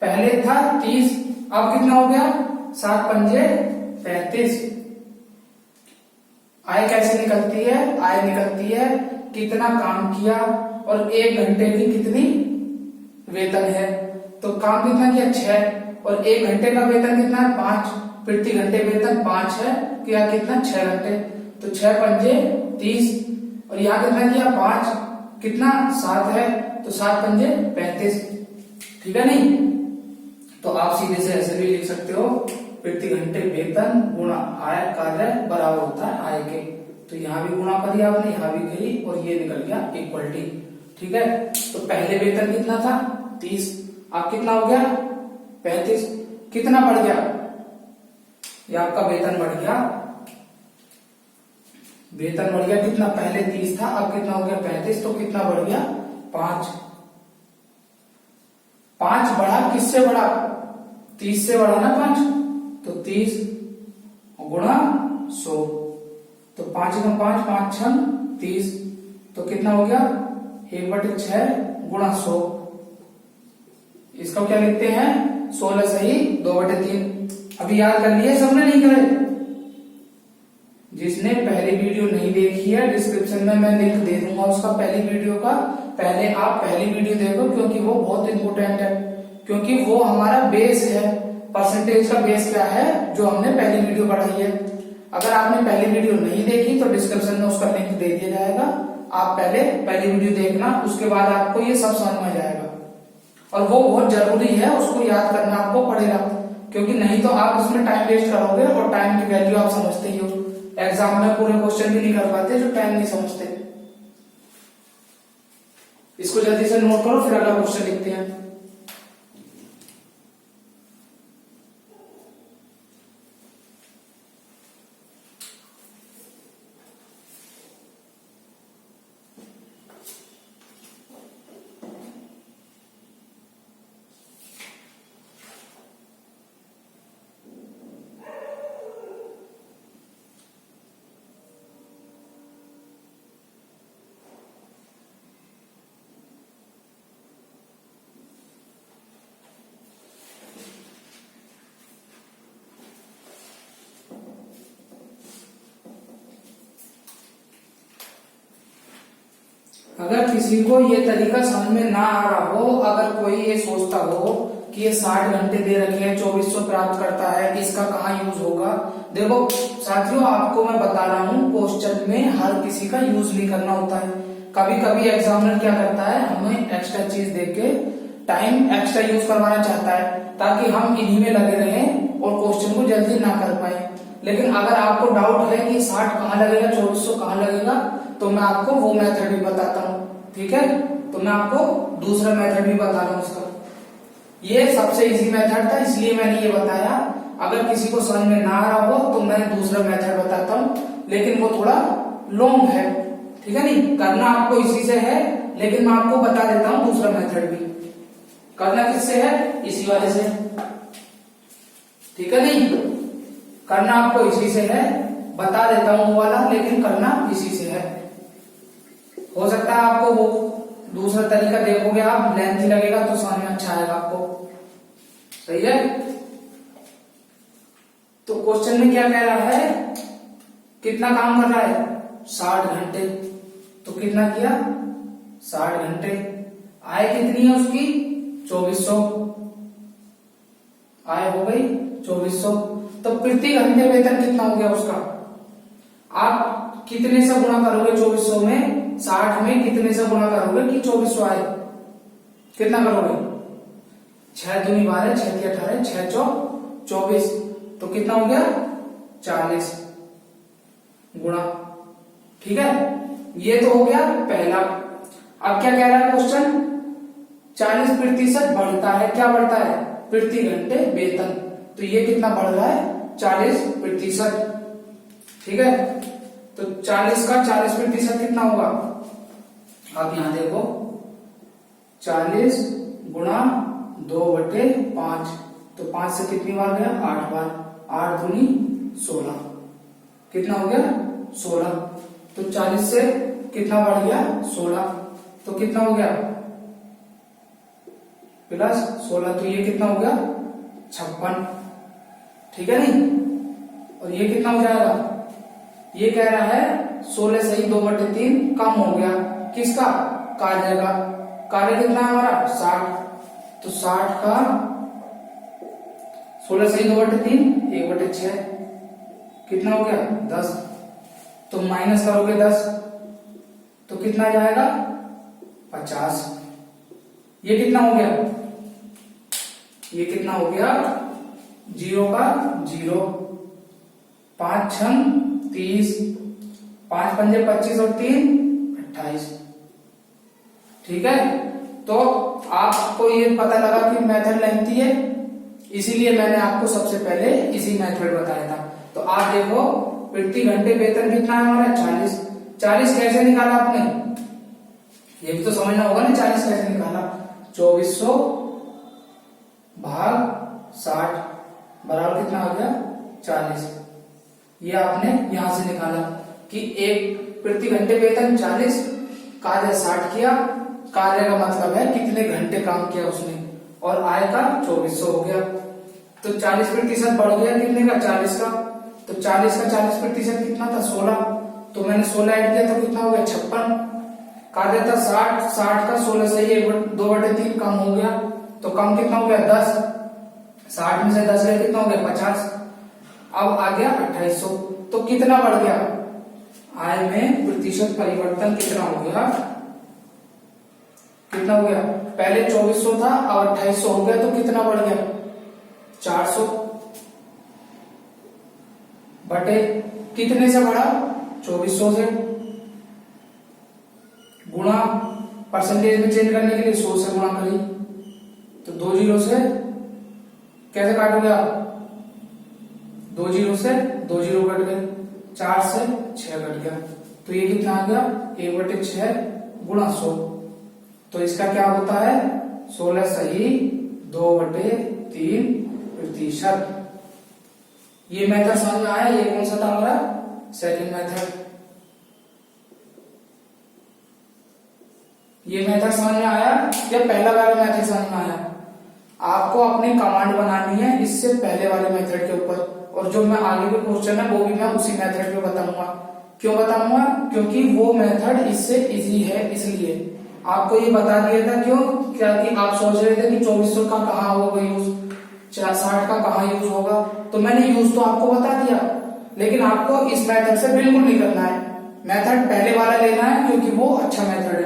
[SPEAKER 1] पहले था 30, अब कितना हो गया? 7 पंजे 35। आय कैसे निकलती है? आय निकलती है कितना काम किया और 1 घंटे की कितनी वेतन है। तो काम कितना किया? 6, और 1 घंटे का वेतन कितना है? 5। प्रति घंटे वेतन 5 है, किया कितना? 6 घंटे। तो 6 पंजे 30, और यहाँ कितना किया? 5, कितना? 7 है, तो 7 पंजे 35। ठीक है नहीं? तो आप सीधे से ऐसे भी लिख सकते हो, प्रति घंटे वेतन गुणा आय कार्य बराबर होता है आय के। तो यहाँ भी गुणा करी आपने, यहाँ भी करी, और ये निकल गया इक्वलिटी। ठीक है। तो पहले वेतन कितना था 30, अब कितना हो गया 35, कितना बढ़ गया, ये आपका वेतन बढ़ गया, वेतन बढ़ गया कितना, पहले 30 था अब कितना हो गया 35, तो कितना बढ़ गया 5। 5 बढ़ा किससे बढ़ा, 30 से बढ़ा ना 5, तो 30 गुणा 100, तो 5 गुना 5, 5 6 30, तो कितना हो गया 1/6 गुणा 100, इसका क्या लिखते हैं 16 सही 2/3। अभी याद कर लिए सबने, नहीं करे, जिसने पहली वीडियो नहीं देखी है डिस्क्रिप्शन में मैं लिंक दे दूंगा उसका पहली वीडियो का, पहले आप पहली वीडियो देखो क्योंकि वो बहुत इंपॉर्टेंट है, क्योंकि वो हमारा बेस है, परसेंटेज का बेस क्या है जो हमने पहली वीडियो पढ़ाई है। अगर आपने पहली वीडियो नहीं देखी तो डिस्क्रिप्शन में उसका लिंक दे दिया जाएगा, आप पहले पहली वीडियो देखना, उसके बाद आपको ये सब समझ में जाएगा। और वो बहुत जरूरी है, उसको याद करना आपको पड़ेगा, क्योंकि नहीं तो आप उसमें टाइम वेस्ट करोगे, और टाइम की वैल्यू आप समझते ही हो, एग्जाम में पूरे क्वेश्चन भी नहीं कर पाते जो टाइम नहीं समझते। इसको जल्दी से नोट करो, फिर अगला क्वेश्चन लिखते हैं। अगर किसी को ये तरीका समझ में ना आ रहा हो, अगर कोई ये सोचता हो कि ये 60 घंटे दे रखे हैं 2400 प्राप्त करता है, इसका कहाँ यूज होगा, देखो साथियों आपको मैं बता रहा हूँ क्वेश्चन में हर किसी का यूज नहीं करना होता है। कभी कभी एग्जामिनर क्या करता है, हमें एक्स्ट्रा चीज देख के टाइम एक्स्ट्रा यूज करवाना चाहता है ताकि हम इन्हीं में लगे रहें और क्वेश्चन को जल्दी ना कर पाए। लेकिन अगर आपको डाउट है कि 60 कहाँ लगेगा 2400 कहाँ लगेगा, तो मैं आपको वो मेथड भी बताता हूँ, ठीक है। तो मैं आपको दूसरा मेथड भी बता रहा हूँ उसका, ये सबसे इजी मेथड था इसलिए मैंने ये बताया। अगर किसी को समझ में ना आ रहा हो तो मैं दूसरा मेथड बताता हूँ, लेकिन वो थोड़ा लॉन्ग है, ठीक है। नहीं करना आपको इसी से है, लेकिन मैं आपको बता देता हूँ दूसरा मेथड भी। करना किससे है, इसी वाले से, ठीक है। नहीं करना आपको इसी से है, बता देता हूँ वो वाला, लेकिन करना इसी से है। हो सकता है आपको वो दूसरा तरीका देखोगे आप लेंथी लगेगा तो समझ में अच्छा आएगा आपको, सही है। तो क्वेश्चन में क्या कह रहा है, कितना काम कर रहा है 60 घंटे, तो कितना किया 60 घंटे, आय कितनी है उसकी 2400, आय हो गई 2400, तो प्रति घंटे वेतन कितना हो गया उसका, आप कितने से गुणा करोगे 2400 में, 60 में कितने से गुणा करोगे कि 2400 आए, कितना करोगे 6 दूनी 12, 6 की 18, 6 चौक 24, तो कितना हो गया 40 गुणा, ठीक है। ये तो हो गया पहला। अब क्या कह रहा है क्वेश्चन, 40% बढ़ता है, क्या बढ़ता है प्रति घंटे वेतन, तो ये कितना बढ़ रहा है 40%, ठीक है। तो 40 का 40% कितना होगा, आप यहां देखो 40 गुणा 2/5, तो 5 से कितनी बार गया 8 बार, 8 दूनी 16, कितना हो गया 16, तो 40 से कितना बढ़ गया 16, तो कितना हो गया प्लस 16, तो ये कितना हो गया 56, ठीक है। नहीं और ये कितना हो जाएगा, ये कह रहा है 16 सही 2/3 कम हो गया, किसका कार्य का, कार्य कितना है हमारा 60, तो 60 का 16 सही 2/3 1/6, कितना हो गया 10, तो माइनस करोगे 10 तो कितना जाएगा 50, ये कितना हो गया, ये कितना हो गया 0 का 0, 5 6 30, 5 पंजे 25 और 3 28, ठीक है, तो आपको ये पता लगा कि मेथड लेंथी है, इसीलिए मैंने आपको सबसे पहले इसी मेथड बताया था। तो आप देखो प्रति घंटे वेतन कितना है हमारा 40। 40 कैसे निकाला आपने, ये भी तो समझना होगा ना, 40 कैसे निकाला। 2400 भाग 60 बराबर कितना आ गया 40। ये आपने यहां से निकाला कि एक प्रति घंटे वेतन 40, कार्य 60 किया, कार्य का मतलब है कितने घंटे काम किया उसने, और आय का 2400 हो गया। तो 40% बढ़ गया कितने का 40 का, तो 40 का 40% कितना था 16, तो मैंने 16 ऐड किया तो कितना हो गया 56। कार्य था 60, 60 का 16 से ही 2/3 कम हो गया, तो कम कितना हो गया 10, 60 में से 10 गया कितना हो गया 50। अब आ गया 2800, तो कितना बढ़ गया, आय में प्रतिशत परिवर्तन कितना हो गया, कितना हो गया, पहले 2400 था और 2800 हो गया, तो कितना बढ़ गया 400 बटे कितने से बढ़ा 2400 से, गुणा परसेंटेज में चेंज करने के लिए 100 से गुणा करी, तो 2 जीरो से कैसे काटोगे आप, 2 जीरो से 2 जीरो कट गए, 4 से 6 कट गया, तो ये कितना आ गया 1/6 गुणा 100। तो इसका क्या होता है 16 सही 2/3%। ये मेथड समझ में आया, ये कौन सा था हमारा सेकंड मेथड। ये मेथड समझ में आया या पहला वाला मेथड समझ में आया। आपको अपनी कमांड बनानी है इससे पहले वाले मेथड के ऊपर, और जो मैं आगे के क्वेश्चन है वो भी मैं उसी मेथड पे बताऊंगा। क्यों बताऊंगा, क्योंकि वो मेथड इससे इजी है, इसलिए आपको ये बता दिया था। क्यों, क्या कि आप सोच रहे थे कि 2400 का कहाँ होगा यूज, 60 का कहाँ यूज होगा, तो मैंने यूज तो आपको बता दिया, लेकिन आपको इस मेथड से बिल्कुल नहीं करना है, मेथड पहले वाला लेना है क्योंकि वो अच्छा मेथड है।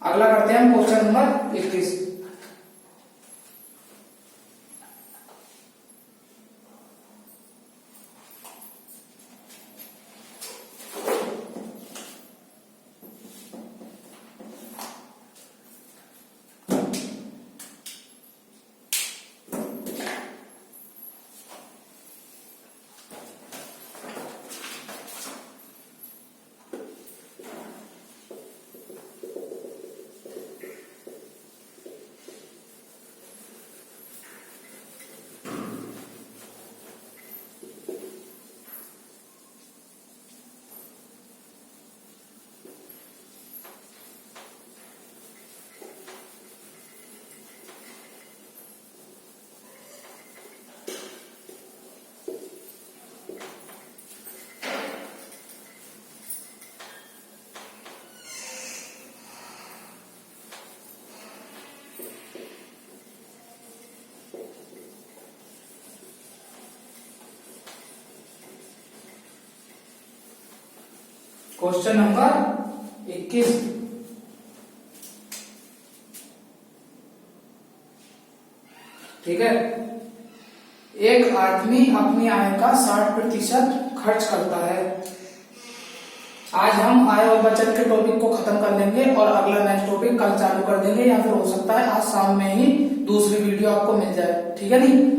[SPEAKER 1] अगला करते हैं हम क्वेश्चन नंबर 21। Question number 21। ठीक है, एक आदमी अपनी आय का 60% खर्च करता है। आज हम आय और बचत के टॉपिक को खत्म कर लेंगे और अगला नेक्स्ट टॉपिक कल चालू कर देंगे, या फिर हो सकता है आज शाम में ही दूसरी वीडियो आपको मिल जाए, ठीक है नहीं।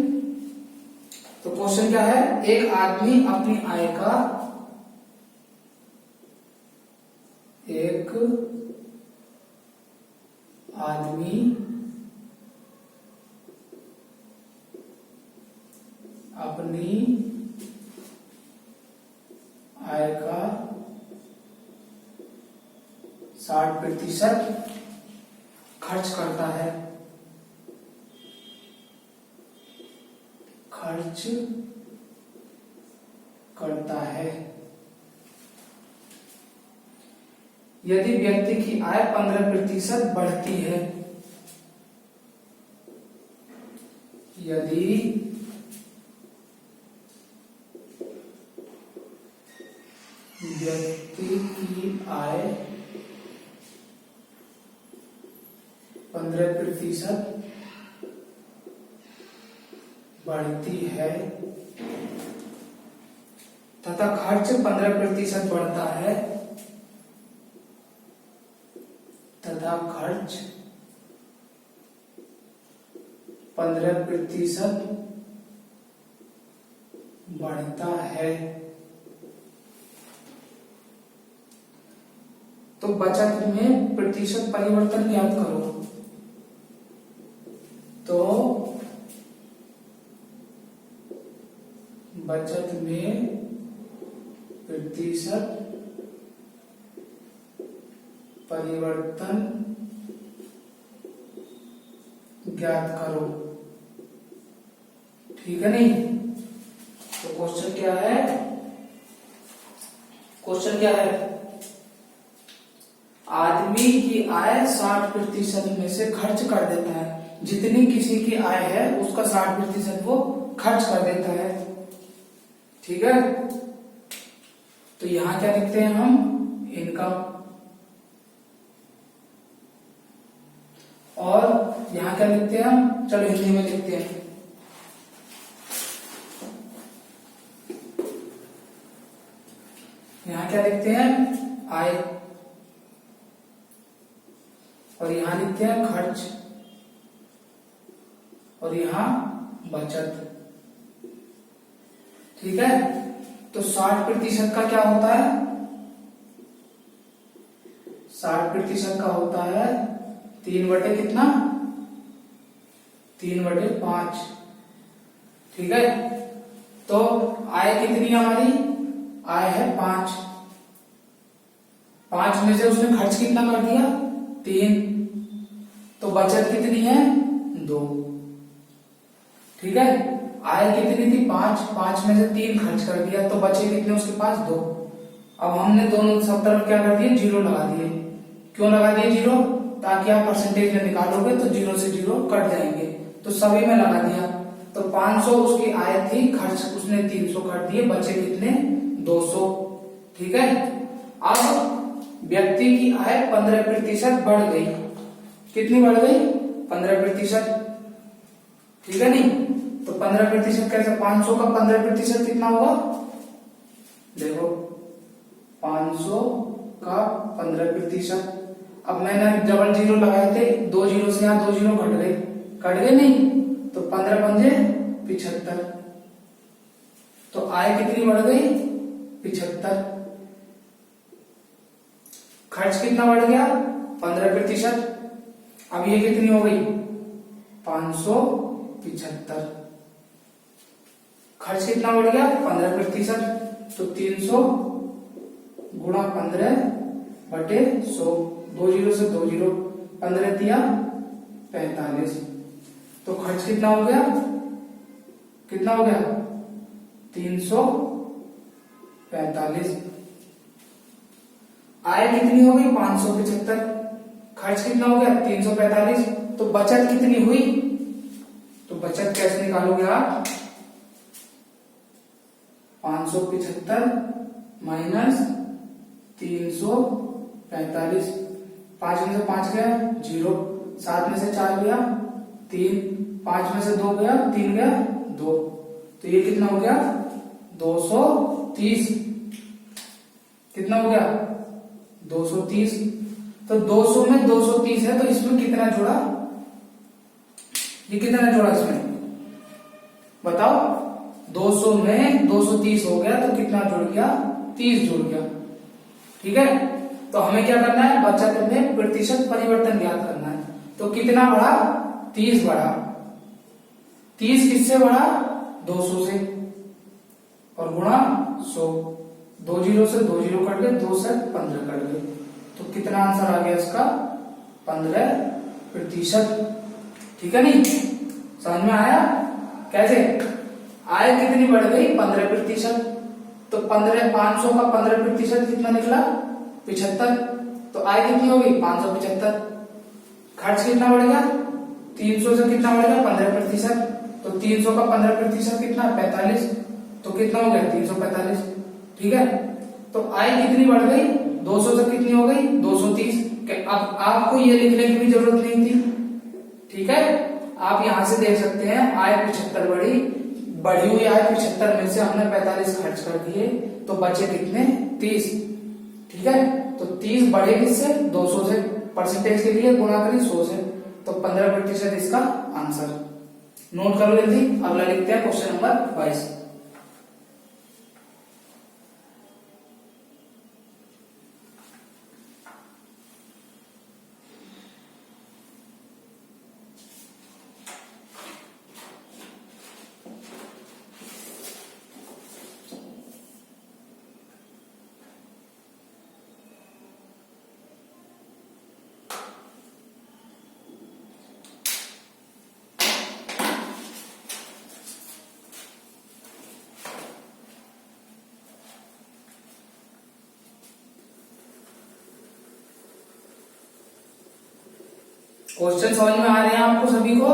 [SPEAKER 1] तो क्वेश्चन क्या है, एक आदमी अपनी आय का अपनी आय का 60% खर्च करता है, यदि व्यक्ति की आय 15% बढ़ती है, यदि व्यक्ति की आय 15% बढ़ती है तथा खर्च 15% बढ़ता है, का खर्च 15% बढ़ता है। तो बचत में प्रतिशत परिवर्तन ज्ञात करो। तो बचत में प्रतिशत परिवर्तन ज्ञात करो। ठीक है नहीं? तो क्वेश्चन क्या है? क्वेश्चन क्या है? आदमी की आय 60% में से खर्च कर देता है। जितनी किसी की आय है उसका 60% वो खर्च कर देता है। ठीक है? तो यहां क्या लिखते हैं हम? इनकम। और यहां क्या लिखते हैं हम? चलो हिंदी में लिखते हैं। यहां क्या लिखते हैं? आय। और यहां लिखते हैं खर्च। और यहां बचत। ठीक है? तो 60% का क्या होता है? 60% का होता है 3 बटे कितना? 3/5। ठीक है? तो आय कितनी है हमारी? आय है 5। 5 में से उसने खर्च कितना कर दिया? 3। तो बचत कितनी है? 2। ठीक है? आय कितनी थी? 5 में से 3 खर्च कर दिया, तो बचे कितने उसके पास? 2। अब हमने दोनों सब तरफ क्या कर दिए? 0 लगा दिए। क्यों लगा दिए 0? ताकि आप परसेंटेज में निकालोगे तो 0 से 0 कट जाएंगे। तो सभी में लगा दिया। तो 500 उसकी आय थी, खर्च उसने 300 कर दिए, बचे कितने? 200। ठीक है? अब व्यक्ति की आय 15% बढ़ गई। कितनी बढ़ गई? 15%। ठीक है नहीं? तो 15% कैसे? 500 का 15% कितना होगा? देखो 500 का 15%। अब मैंने डबल 0 लगाए थे, 2 0 से यहां 2 0 घट गए। कट गए नहीं? तो 15 पंजे 75। तो आय कितनी बढ़ गई? 75। खर्च कितना बढ़ गया? 15%। अब ये कितनी हो गई? 575। खर्च कितना बढ़ गया? 15%। तो 300 गुणा 15/100। 2 0 से 2 0, 15 दिया 45। तो खर्च कितना हो गया? कितना हो गया? 345। आय कितनी हो गई? 575। खर्च कितना हो गया? 345। तो बचत कितनी हुई? तो बचत कैसे निकालोगे आप? 575 माइनस 345। 5 में से 5 गया 0, 7 में से 4 गया 3, 5 में से 2 गया 3 गया 2। तो ये कितना हो गया? 230। कितना हो गया? 230। तो 200 में 230 है, तो इसमें कितना जोड़ा? ये कितना जोड़ा इसमें? बताओ। 200 में 230 हो गया, तो कितना जुड़ गया? 30 जुड़ गया। ठीक है? तो हमें क्या करना है? बचत में प्रतिशत परिवर्तन ज्ञात करना है। तो कितना बढ़ा? 30 बढ़ा। 30 किससे बढ़ा? 200 से। और गुणा 100। 2 0 से 2 0 कट गए, 2 से 15 कट गए। तो कितना आंसर आ गया इसका? 15%। ठीक है नहीं? समझ में आया? कैसे? आय कितनी बढ़ गई? 15%। तो 500 का 15% कितना निकला? 75। तो आय कितनी हो गई? 575। खर्च कितना बढ़ गया? 300 से कितना बढ़ गया? 15%। तो 300 का 15% कितना? 45। तो कितना हो गया? 345। ठीक है? तो आय कितनी बढ़ गई? 200 से कितनी हो गई? 230। अब आपको ये लिखने की भी जरूरत नहीं थी। ठीक है? आप यहां से देख सकते हैं आय 75 बढ़ी हुई आय 75 में से हमने 45 खर्च कर दिए, तो बचे कितने? 30। ठीक है? तो 30 बढ़े किससे? 200 से। परसेंटेज के लिए गुणा करें 100 से, तो 15% इसका आंसर। नोट करो जल्दी। अगला लिखते हैं क्वेश्चन नंबर 22। क्वेश्चन समझ में आ रहे हैं आपको सभी को?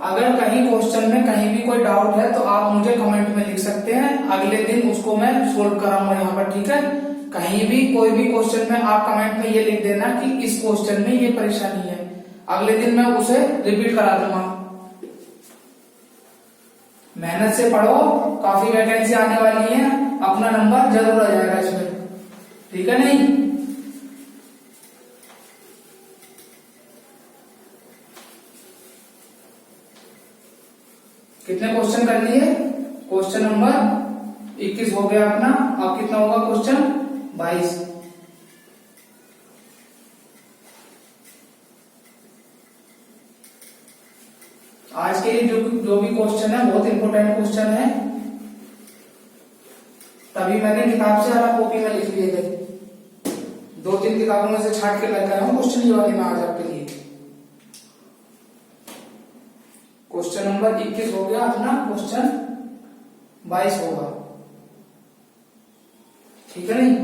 [SPEAKER 1] अगर कहीं क्वेश्चन में कहीं भी कोई डाउट है तो आप मुझे कमेंट में लिख सकते हैं, अगले दिन उसको मैं सोल्व कराऊंगा यहाँ पर, ठीक है? कहीं भी कोई भी क्वेश्चन में आप कमेंट में ये लिख देना कि इस क्वेश्चन में ये परेशानी है, अगले दिन मैं उसे रिपीट करा दूंगा। मेहनत से पढ़ो, काफी वैकेंसी आने वाली है, अपना नंबर जरूर आ जाएगा इसमें, ठीक है नहीं? कितने क्वेश्चन कर लिए? क्वेश्चन नंबर 21 हो गया अपना। अब कितना होगा क्वेश्चन? 22। आज के लिए जो भी क्वेश्चन है बहुत इंपॉर्टेंट क्वेश्चन है, तभी मैंने किताब से अलग कॉपी में लिख लिए थे। 2-3 किताबों में से छांट के लेकर आया हूं क्वेश्चन ये वाले में आज आपके लिए। क्वेश्चन नंबर 21 हो गया अपना, क्वेश्चन 22 होगा, ठीक है नहीं?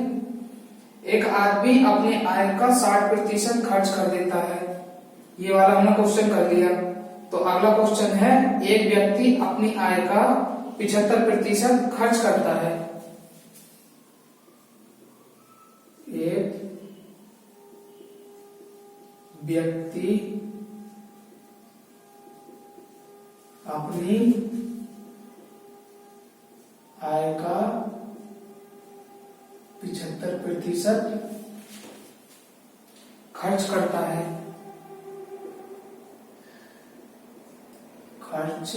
[SPEAKER 1] एक आदमी अपनी आय का 60% खर्च कर देता है, ये वाला हमने क्वेश्चन कर लिया। तो अगला क्वेश्चन है, एक व्यक्ति अपनी आय का 75% खर्च करता है। एक व्यक्ति अपनी आय का 75% खर्च करता है। खर्च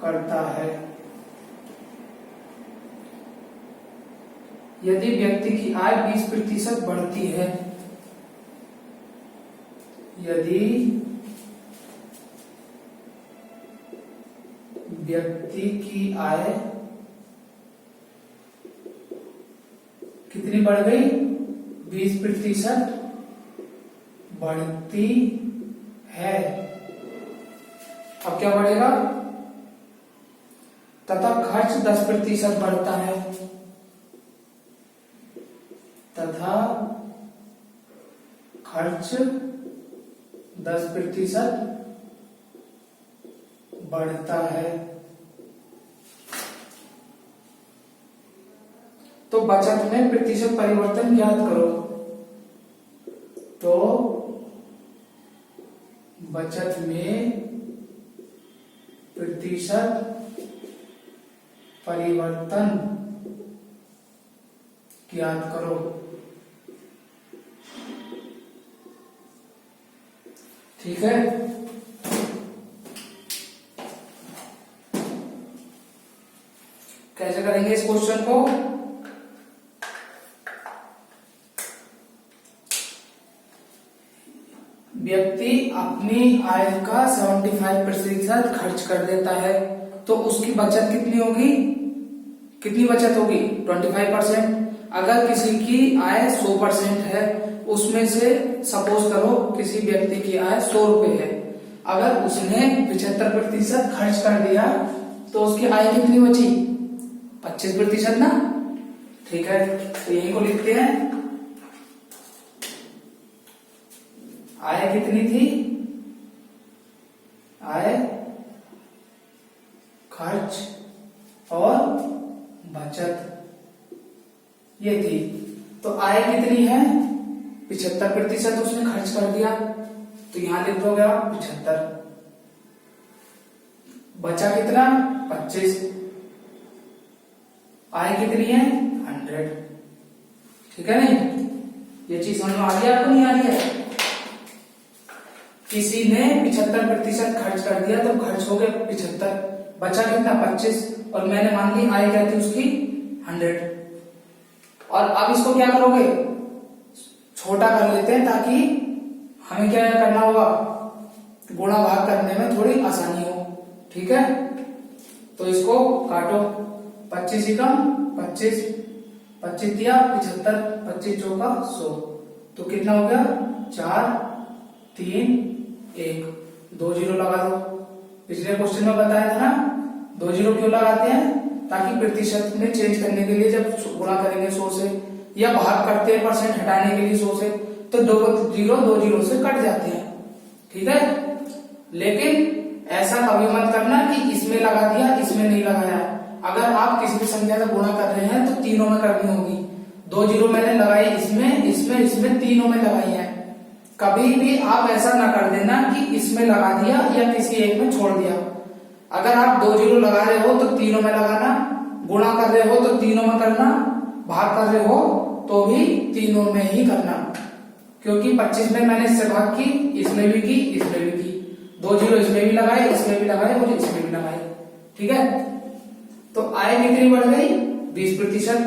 [SPEAKER 1] करता है। यदि व्यक्ति की आय 20% बढ़ती है, यदि व्यक्ति की आय कितनी बढ़ गई? 20% बढ़ती है। अब क्या बढ़ेगा? तथा खर्च 10% बढ़ता है, तथा खर्च 10% बढ़ता है। तो बचत में प्रतिशत परिवर्तन ज्ञात करो। तो बचत में प्रतिशत परिवर्तन ज्ञात करो। ठीक है, कैसे करेंगे इस क्वेश्चन को? व्यक्ति अपनी आय का 75% खर्च कर देता है, तो उसकी बचत कितनी होगी? कितनी बचत होगी? 25%। अगर किसी की आय 100% है, उसमें से सपोज करो किसी व्यक्ति की आय 100 रुपए है, अगर उसने 75% खर्च कर दिया तो उसकी आय कितनी बची? 25% ना। ठीक है, तो यही को लिखते हैं। आय कितनी थी? आय, खर्च और बचत ये थी। तो आय कितनी है? 75% उसने खर्च कर दिया, तो यहां लिख दोगे आप 75। बचा कितना? 25। आय कितनी है? 100। ठीक है नहीं? ये चीज समझ में आ रही है आपको, नहीं आ रही है? किसी ने 75% खर्च कर दिया तो खर्च हो गए 75, बचा कितना 25, और मैंने मान ली आय क्या थी उसकी 100। और अब इसको क्या करोगे, छोटा कर लेते हैं ताकि हमें क्या करना होगा, गुणा भाग करने में थोड़ी आसानी हो। ठीक है, तो इसको काटो, 25 ही कम 25, 25 दिया 75, 25 चौका 100, तो कितना हो गया 4 3 1, 2 जीरो लगा दो। पिछले क्वेश्चन में बताया था ना 2 जीरो क्यों लगाते हैं, ताकि प्रतिशत में चेंज करने के लिए जब गुणा करेंगे 100 से या भाग करते हैं परसेंट हटाने के लिए 100 से, तो 2 जीरो से कट जाते हैं। ठीक है, लेकिन ऐसा कभी मत करना कि इसमें लगा दिया इसमें नहीं लगाया। अगर आप किसी भी संख्या से गुणा कर रहे हैं तो तीनों में करनी होगी। 2 जीरो मैंने लगाई इसमें इसमें इसमें, तीनों में लगाई है। कभी भी आप ऐसा ना कर देना कि इसमें लगा दिया या किसी एक में छोड़ दिया। अगर आप 2 जीरो लगा रहे हो तो तीनों में लगाना, गुणा कर रहे हो तो तीनों में करना, भाग कर रहे हो तो भी तीनों में ही करना। क्योंकि 25 में मैंने इससे भाग की, इसमें भी की, इसमें भी की, 2 जीरो इसमें भी लगाए, इसमें भी लगाए और इसमें भी लगाए। ठीक है, तो आय कितनी बढ़ गई 20%।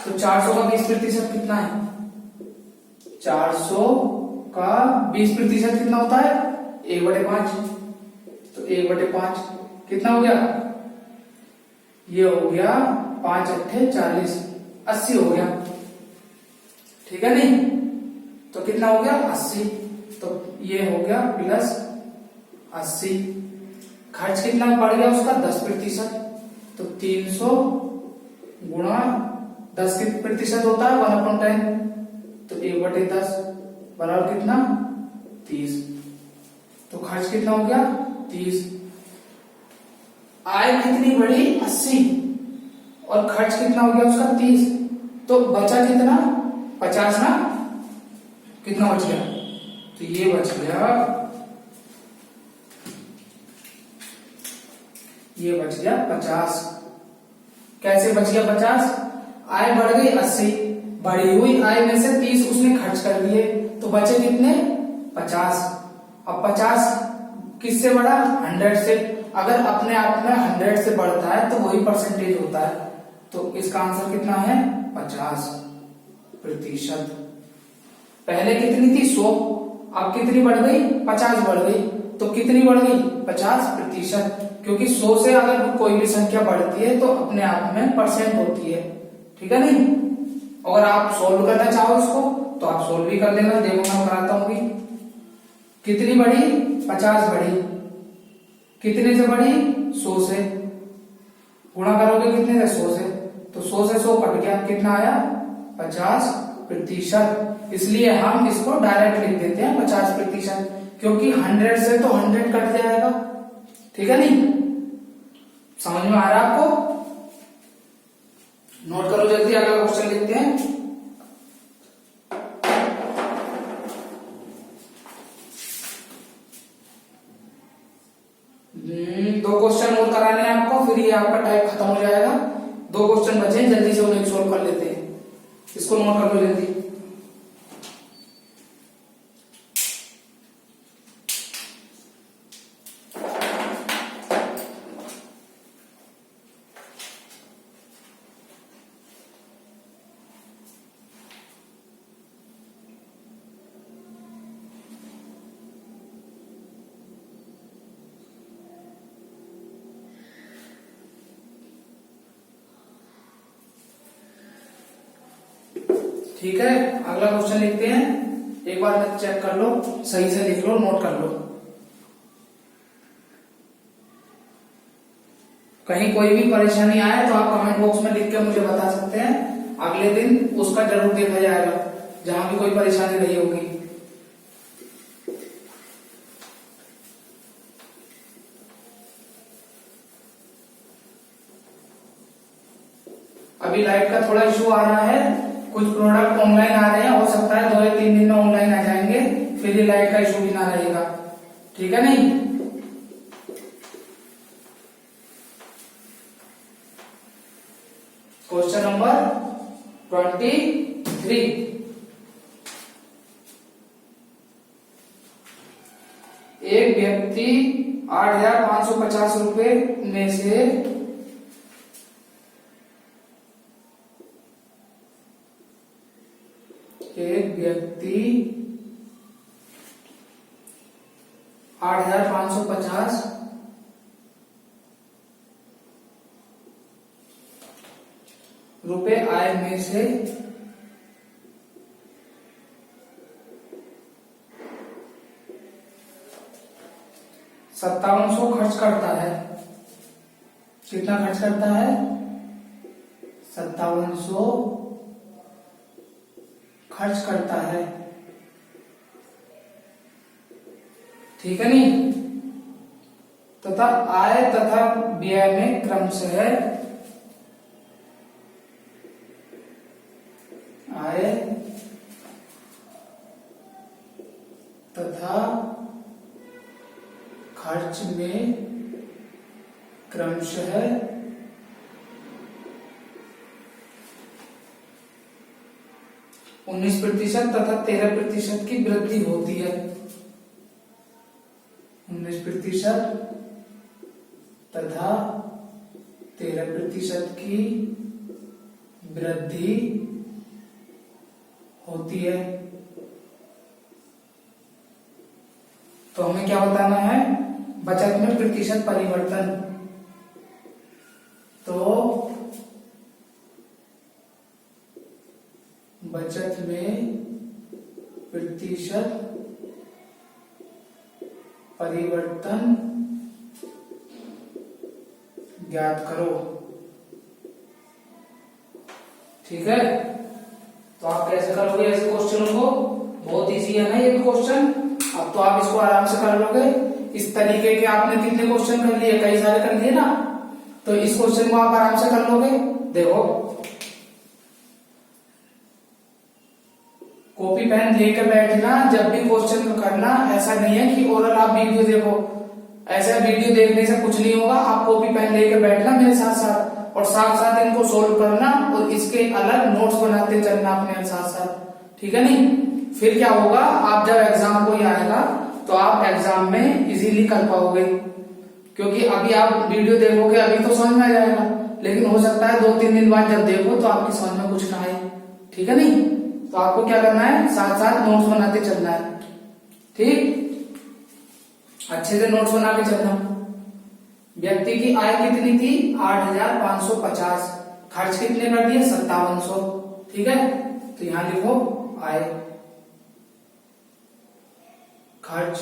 [SPEAKER 1] तो 400 का 20% कितना है, 400 का 20% कितना होता है 1/5। तो 1/5 कितना हो गया, ये हो गया 5 अट्ठे 40, 80 हो गया। ठीक है नहीं, तो कितना हो गया 80, तो ये हो गया प्लस 80। खर्च कितना बढ़ गया उसका 10%, तो 300 गुणा 10% होता है 1/10, तो 1/10 बराबर कितना 30। तो खर्च कितना हो गया 30। आय कितनी बढ़ी 80 और खर्च कितना हो गया उसका 30, तो बचा कितना 50 ना, कितना बच गया, तो ये बच गया, ये बच गया 50। कैसे बच गया 50, आय बढ़ गई 80, बढ़ी हुई आय में से 30 उसने खर्च कर दिए, तो बचे कितने 50। अब 50 किससे बढ़ा 100 से। अगर अपने आप में 100 से बढ़ता है तो वही परसेंटेज होता है, तो इसका आंसर कितना है 50%। पहले कितनी थी 100, अब कितनी बढ़ गई 50 बढ़ गई, तो कितनी बढ़ गई 50%। क्योंकि 100 से अगर कोई भी संख्या बढ़ती है तो अपने आप में परसेंट होती है। ठीक है नहीं, अगर आप सोल्व करना चाहो इसको तो आप सोल्व भी कर लेना, देखो मैं कराता हूं भी। कितनी बढ़ी 50 बढ़ी, कितने से बढ़ी 100 से, गुणा करोगे कितने से 100 से, तो 100 से 100 कट गया, कितना आया 50%। इसलिए हम इसको डायरेक्ट लिख देते हैं 50%, क्योंकि 100 से तो 100 कट जाएगा। ठीक है नहीं, समझ में आ रहा है आपको, नोट करो जल्दी, अगला क्वेश्चन लिखते हैं। दो क्वेश्चन और कराने हैं आपको, फिर ये आपका टाइम खत्म हो जाएगा। 2 क्वेश्चन बचे हैं, जल्दी से उन्हें सोल्व कर लेते हैं, इसको नोट कर लो जल्दी। ठीक है, अगला क्वेश्चन लिखते हैं, एक बार चेक कर लो, सही से लिख लो, नोट कर लो। कहीं कोई भी परेशानी आए तो आप कमेंट बॉक्स में लिख के मुझे बता सकते हैं, अगले दिन उसका जरूर देखा जाएगा जहां भी कोई परेशानी रही होगी। अभी लाइट का थोड़ा इशू आ रहा है, कुछ प्रोडक्ट ऑनलाइन आ रहे हैं, हो सकता है 2 या 3 दिन में ऑनलाइन आ जाएंगे, फिर ये लाइट का इशू भी ना रहेगा। ठीक है नहीं, क्वेश्चन नंबर 23, व्यक्ति 8,550 रुपए में से एक व्यक्ति 8,550 रुपए आय में से 5700 खर्च करता है। कितना खर्च करता है? 5700 खर्च करता है। ठीक है नहीं? तथा आय तथा व्यय में क्रमशः आय तथा खर्च में क्रमशः 19% तथा 13% की वृद्धि होती है। 19% तथा 13% की वृद्धि होती है। तो हमें क्या बताना है? बचत में प्रतिशत परिवर्तन। तो बचत में प्रतिशत परिवर्तन ज्ञात करो। ठीक है? तो आप कैसे करोगे ऐसे क्वेश्चनों को? बहुत इजी है ना ये क्वेश्चन। अब तो आप इसको आराम से कर लोगे। इस तरीके के आपने कितने क्वेश्चन कर लिए? कई सारे कर लिए ना। तो इस क्वेश्चन को आप आराम से कर लोगे। देखो, कॉपी पेन लेकर बैठना जब भी क्वेश्चन करना। ऐसा नहीं है कि ओरल आप वीडियो देखो, ऐसा वीडियो देखने से कुछ नहीं होगा। आप कॉपी पेन लेकर बैठना मेरे साथ साथ, और साथ साथ इनको सोल्व करना, और इसके अलग नोट्स बनाते चलना अपने साथ साथ। ठीक है नहीं? फिर क्या होगा, आप जब एग्जाम को ही आएगा तो आप एग्जाम में इजीली कर पाओगे। क्योंकि अभी आप वीडियो देखोगे, अभी तो समझ में आ जाएगा, लेकिन हो सकता है 2-3 दिन बाद जब देखो तो आपकी समझ में कुछ ना आए। ठीक है नहीं? तो आपको क्या करना है? साथ साथ नोट्स बनाते चलना है। ठीक? अच्छे से नोट्स बना के चलना। व्यक्ति की आय कितनी थी? 8,550। खर्च कितने कर दिए? 5700। ठीक है? तो यहां लिखो आय, खर्च,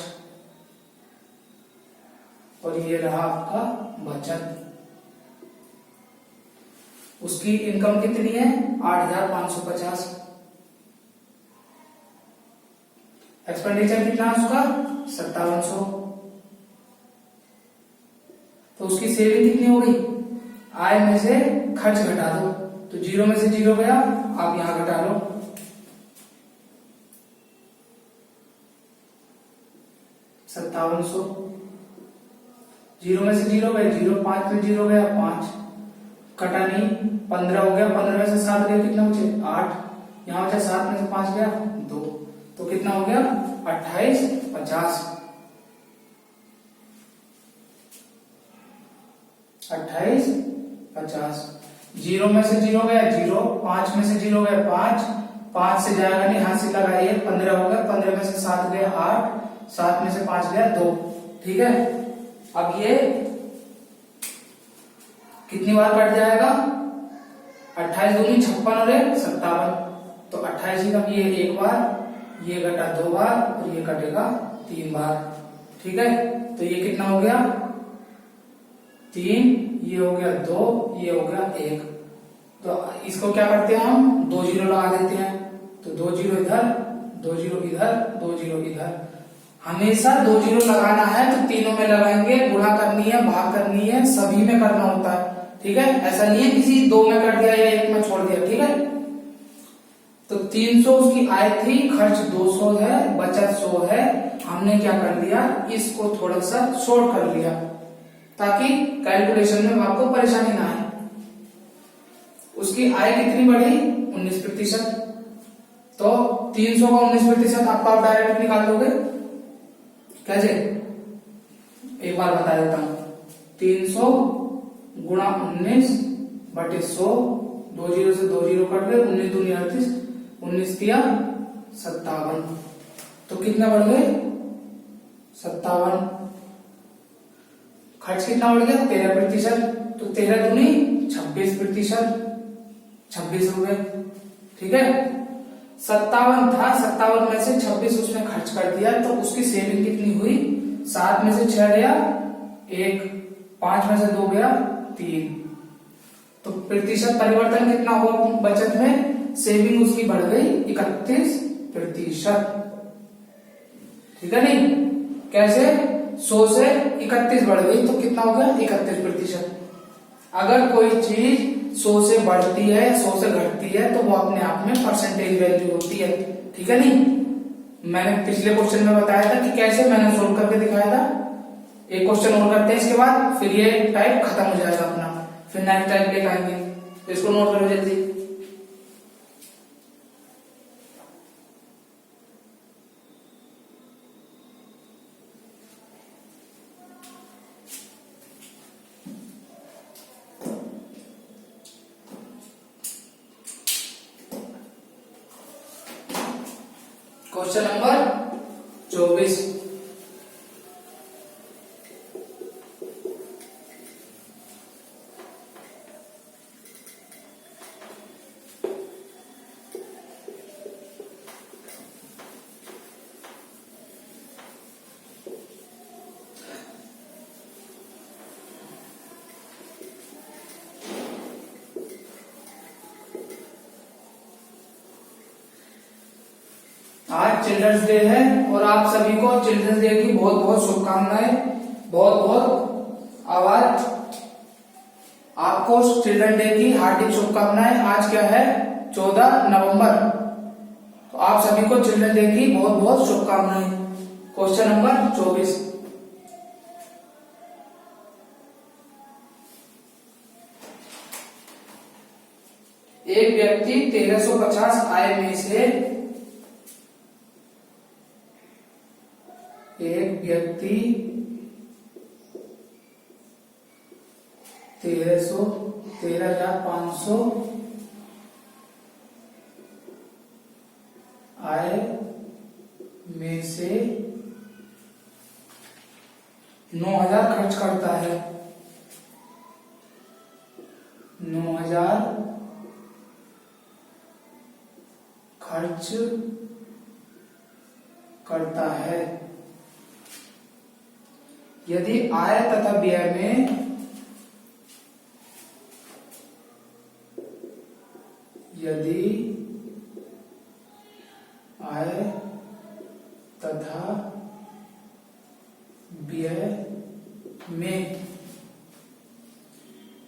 [SPEAKER 1] और ये रहा आपका बचत। उसकी इनकम कितनी है? 8,550। एक्सपेंडिचर कितना है उसका? 5700। तो उसकी सेविंग कितनी हो गई? आय में से खर्च घटा दो, तो 0 में से 0 गया, आप यहां घटा लो। 5700, 0 में से 0 गए, 0, 5 में 0 गया, 5 कटा नहीं, 15 हो गया, 15 में से 7 गया, कितना बचे? 8। यहां बचा 7 में से 5 गया, 2, तो कितना हो गया? 2850। 2850। 0 में से 0 गया 0, 5 में से 0 गया 5, 5 से जाएगा नहीं, हाथ से लगाइए, 15 हो गया, 15 में से 7 गया 8, 7 में से 5 गया 2। ठीक है? अब ये कितनी बार कट जाएगा? 28 दूनी 56 और 1 57। तो 28 का ये एक बार, ये घटा 2 बार, और ये कटेगा 3 बार। ठीक है? तो ये कितना हो गया? 3, ये हो गया 2, ये हो गया 1। तो इसको क्या करते हैं हम? 2 जीरो लगा देते हैं। तो 2 जीरो इधर, 2 जीरो इधर, 2 जीरो इधर। हमेशा 2 जीरो लगाना है तो तीनों में लगाएंगे। गुणा करनी है, भाग करनी है, सभी में करना होता है। ठीक है? ऐसा नहीं है किसी 2 में कर दिया या 1 में छोड़ दिया। ठीक है? तो 300 उसकी आय थी, खर्च 200 है, बचत 100 है। हमने क्या कर लिया? इसको थोड़ा सा शॉर्ट कर लिया ताकि कैलकुलेशन में आपको परेशानी ना आए। उसकी आय कितनी बढ़ी? 19%। तो 300 का 19% आपको आप डायरेक्ट निकाल दोगे। कैसे? एक बार बता देता हूँ, 300 गुणा 19 बटे 100, 2 जीरो से 2 जीरो कट गए, 19 दूनी 38, 19 तिया 57। तो कितना बढ़ गए? 57। खर्च कितना बढ़ गया? 13%। तो 13 दूनी 26%, 26 रुपए। ठीक है, 57 था, 57 में से 26 उसने खर्च कर दिया, तो उसकी सेविंग कितनी हुई? 7 में से 6 गया 1, 5 में से 2 गया 3। तो प्रतिशत परिवर्तन कितना हुआ बचत में? सेविंग उसकी बढ़ गई 31%। ठीक है नहीं? कैसे? 100 से 31 बढ़ गई तो कितना हो गया? 31%। अगर कोई चीज 100 से बढ़ती है, 100 से घटती है, तो वो अपने आप में परसेंटेज वैल्यू होती है। ठीक है नहीं? मैंने पिछले क्वेश्चन में बताया था कि कैसे, मैंने सोल्व करके दिखाया था। एक क्वेश्चन और करते हैं इसके बाद, फिर ये टाइप खत्म हो जाएगा अपना, फिर नेक्स्ट टाइप लेकर आएंगे। तो इसको नोट करो जल्दी। Question number 24। आज चिल्ड्रंस डे है और आप सभी को चिल्ड्रंस डे की बहुत बहुत शुभकामनाएं, बहुत बहुत आभार। आपको चिल्ड्रन डे की हार्दिक शुभकामनाएं। आज क्या है? 14 नवंबर। तो आप सभी को चिल्ड्रन डे की बहुत बहुत शुभकामनाएं। Question number 24। एक व्यक्ति 1350 आय में से 13,500 आय में से 9,000 खर्च करता है। 9,000 खर्च करता है। यदि आय तथा व्यय में आय तथा व्यय में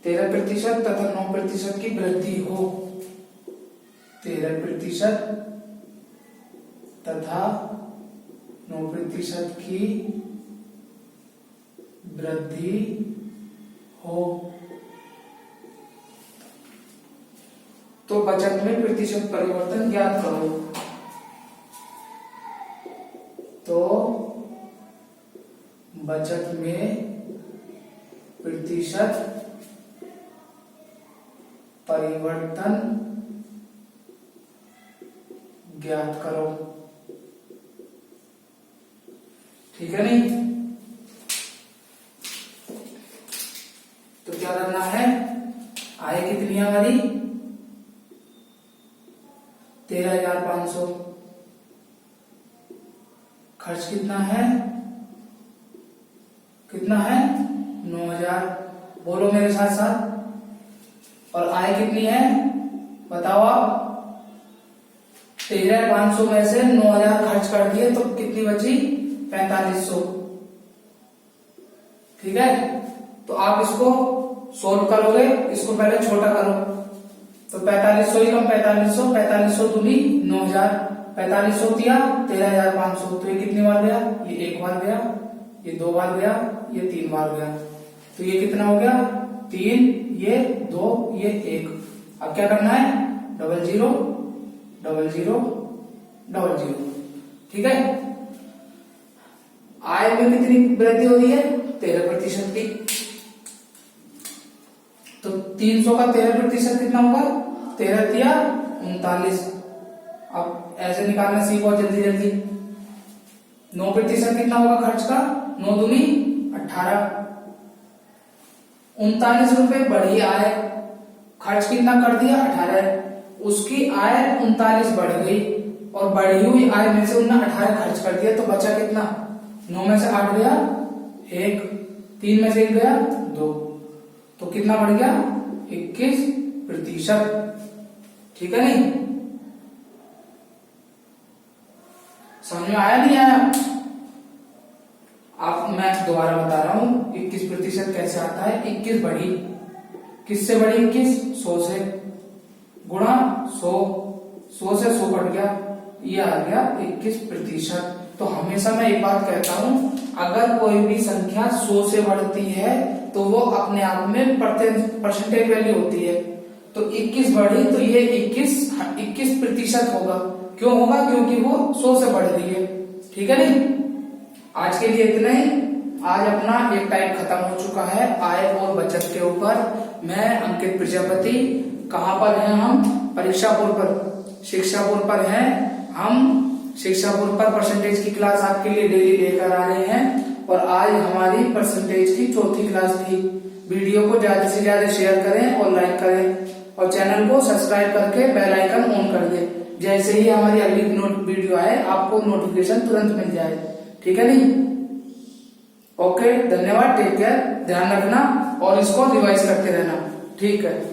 [SPEAKER 1] 13% तथा 9% की वृद्धि हो, 13% तथा 9% की वृद्धि हो, तो बचत में प्रतिशत परिवर्तन ज्ञात करो। तो बचत में प्रतिशत परिवर्तन ज्ञात करो। ठीक है नहीं? तो क्या करना है? आय कितनी है हमारी? 13,500। खर्च कितना है? कितना है? 9,000। बोलो मेरे साथ साथ। और आय कितनी है बताओ आप? 13,500 में से 9,000 खर्च कर दिए तो कितनी बची? 4,500। ठीक है, तो आप इसको सोल्व करोगे, इसको पहले छोटा करो। तो 4500 ही कम 4500, 4500 दूनी 9,000, 4500 दिया 13,500। तो ये कितनी बार गया? ये एक बार गया, ये 2 बार गया, ये 3 बार गया। तो ये कितना हो गया? 3, ये 2, ये 1। अब क्या करना है? 00 00 00। ठीक है, आय में कितनी वृद्धि हो रही है? 13% की। तो 300 का 13% कितना होगा? 13 या 39। अब ऐसे निकालना सीखो जल्दी जल्दी। 9% कितना होगा खर्च का? 9 दूनी 18। 39 रुपए बढ़ी आय, खर्च कितना कर दिया? 18। उसकी आय 39 बढ़ गई और बढ़ी हुई आय में से उन्होंने 18 खर्च कर दिया, तो बचा कितना? 9 में से 8 गया 1, 3 में से 1 गया 2, तो कितना बढ़ गया? 21%। ठीक है नहीं? समझ में आया नहीं आया? आप मैं दोबारा बता रहा हूं 21% कैसे आता है। 21 बढ़ी, किससे बढ़ी? 21 100 से, गुणा 100 से 100 कट गया, ये आ गया 21%। तो हमेशा मैं एक बात कहता हूं, अगर कोई भी संख्या 100 से बढ़ती है तो वो अपने आप में परसेंटेज वैल्यू होती है। तो 21 बढ़ी तो ये 21% होगा। क्यों होगा? क्योंकि वो 100 से बढ़ रही है। ठीक है नहीं? आज के लिए इतना ही। आज अपना एक टाइप खत्म हो चुका है आय और बचत के ऊपर। मैं अंकित प्रजापति। कहाँ पर हैं हम? परीक्षापुर पर, शिक्षापुर पर हैं हम। शिक्षापुर पर परसेंटेज की क्लास आपके लिए डेली लेकर आ रहे हैं और आज हमारी परसेंटेज की चौथी क्लास थी। वीडियो को ज्यादा से ज्यादा शेयर करें और लाइक करें और चैनल को सब्सक्राइब करके बेल आइकन ऑन कर दें। जैसे ही हमारी अगली वीडियो आए आपको नोटिफिकेशन तुरंत मिल जाए। ठीक है नहीं? ओके, धन्यवाद, टेक केयर, ध्यान रखना और इसको रिवाइज करते रहना। ठीक है।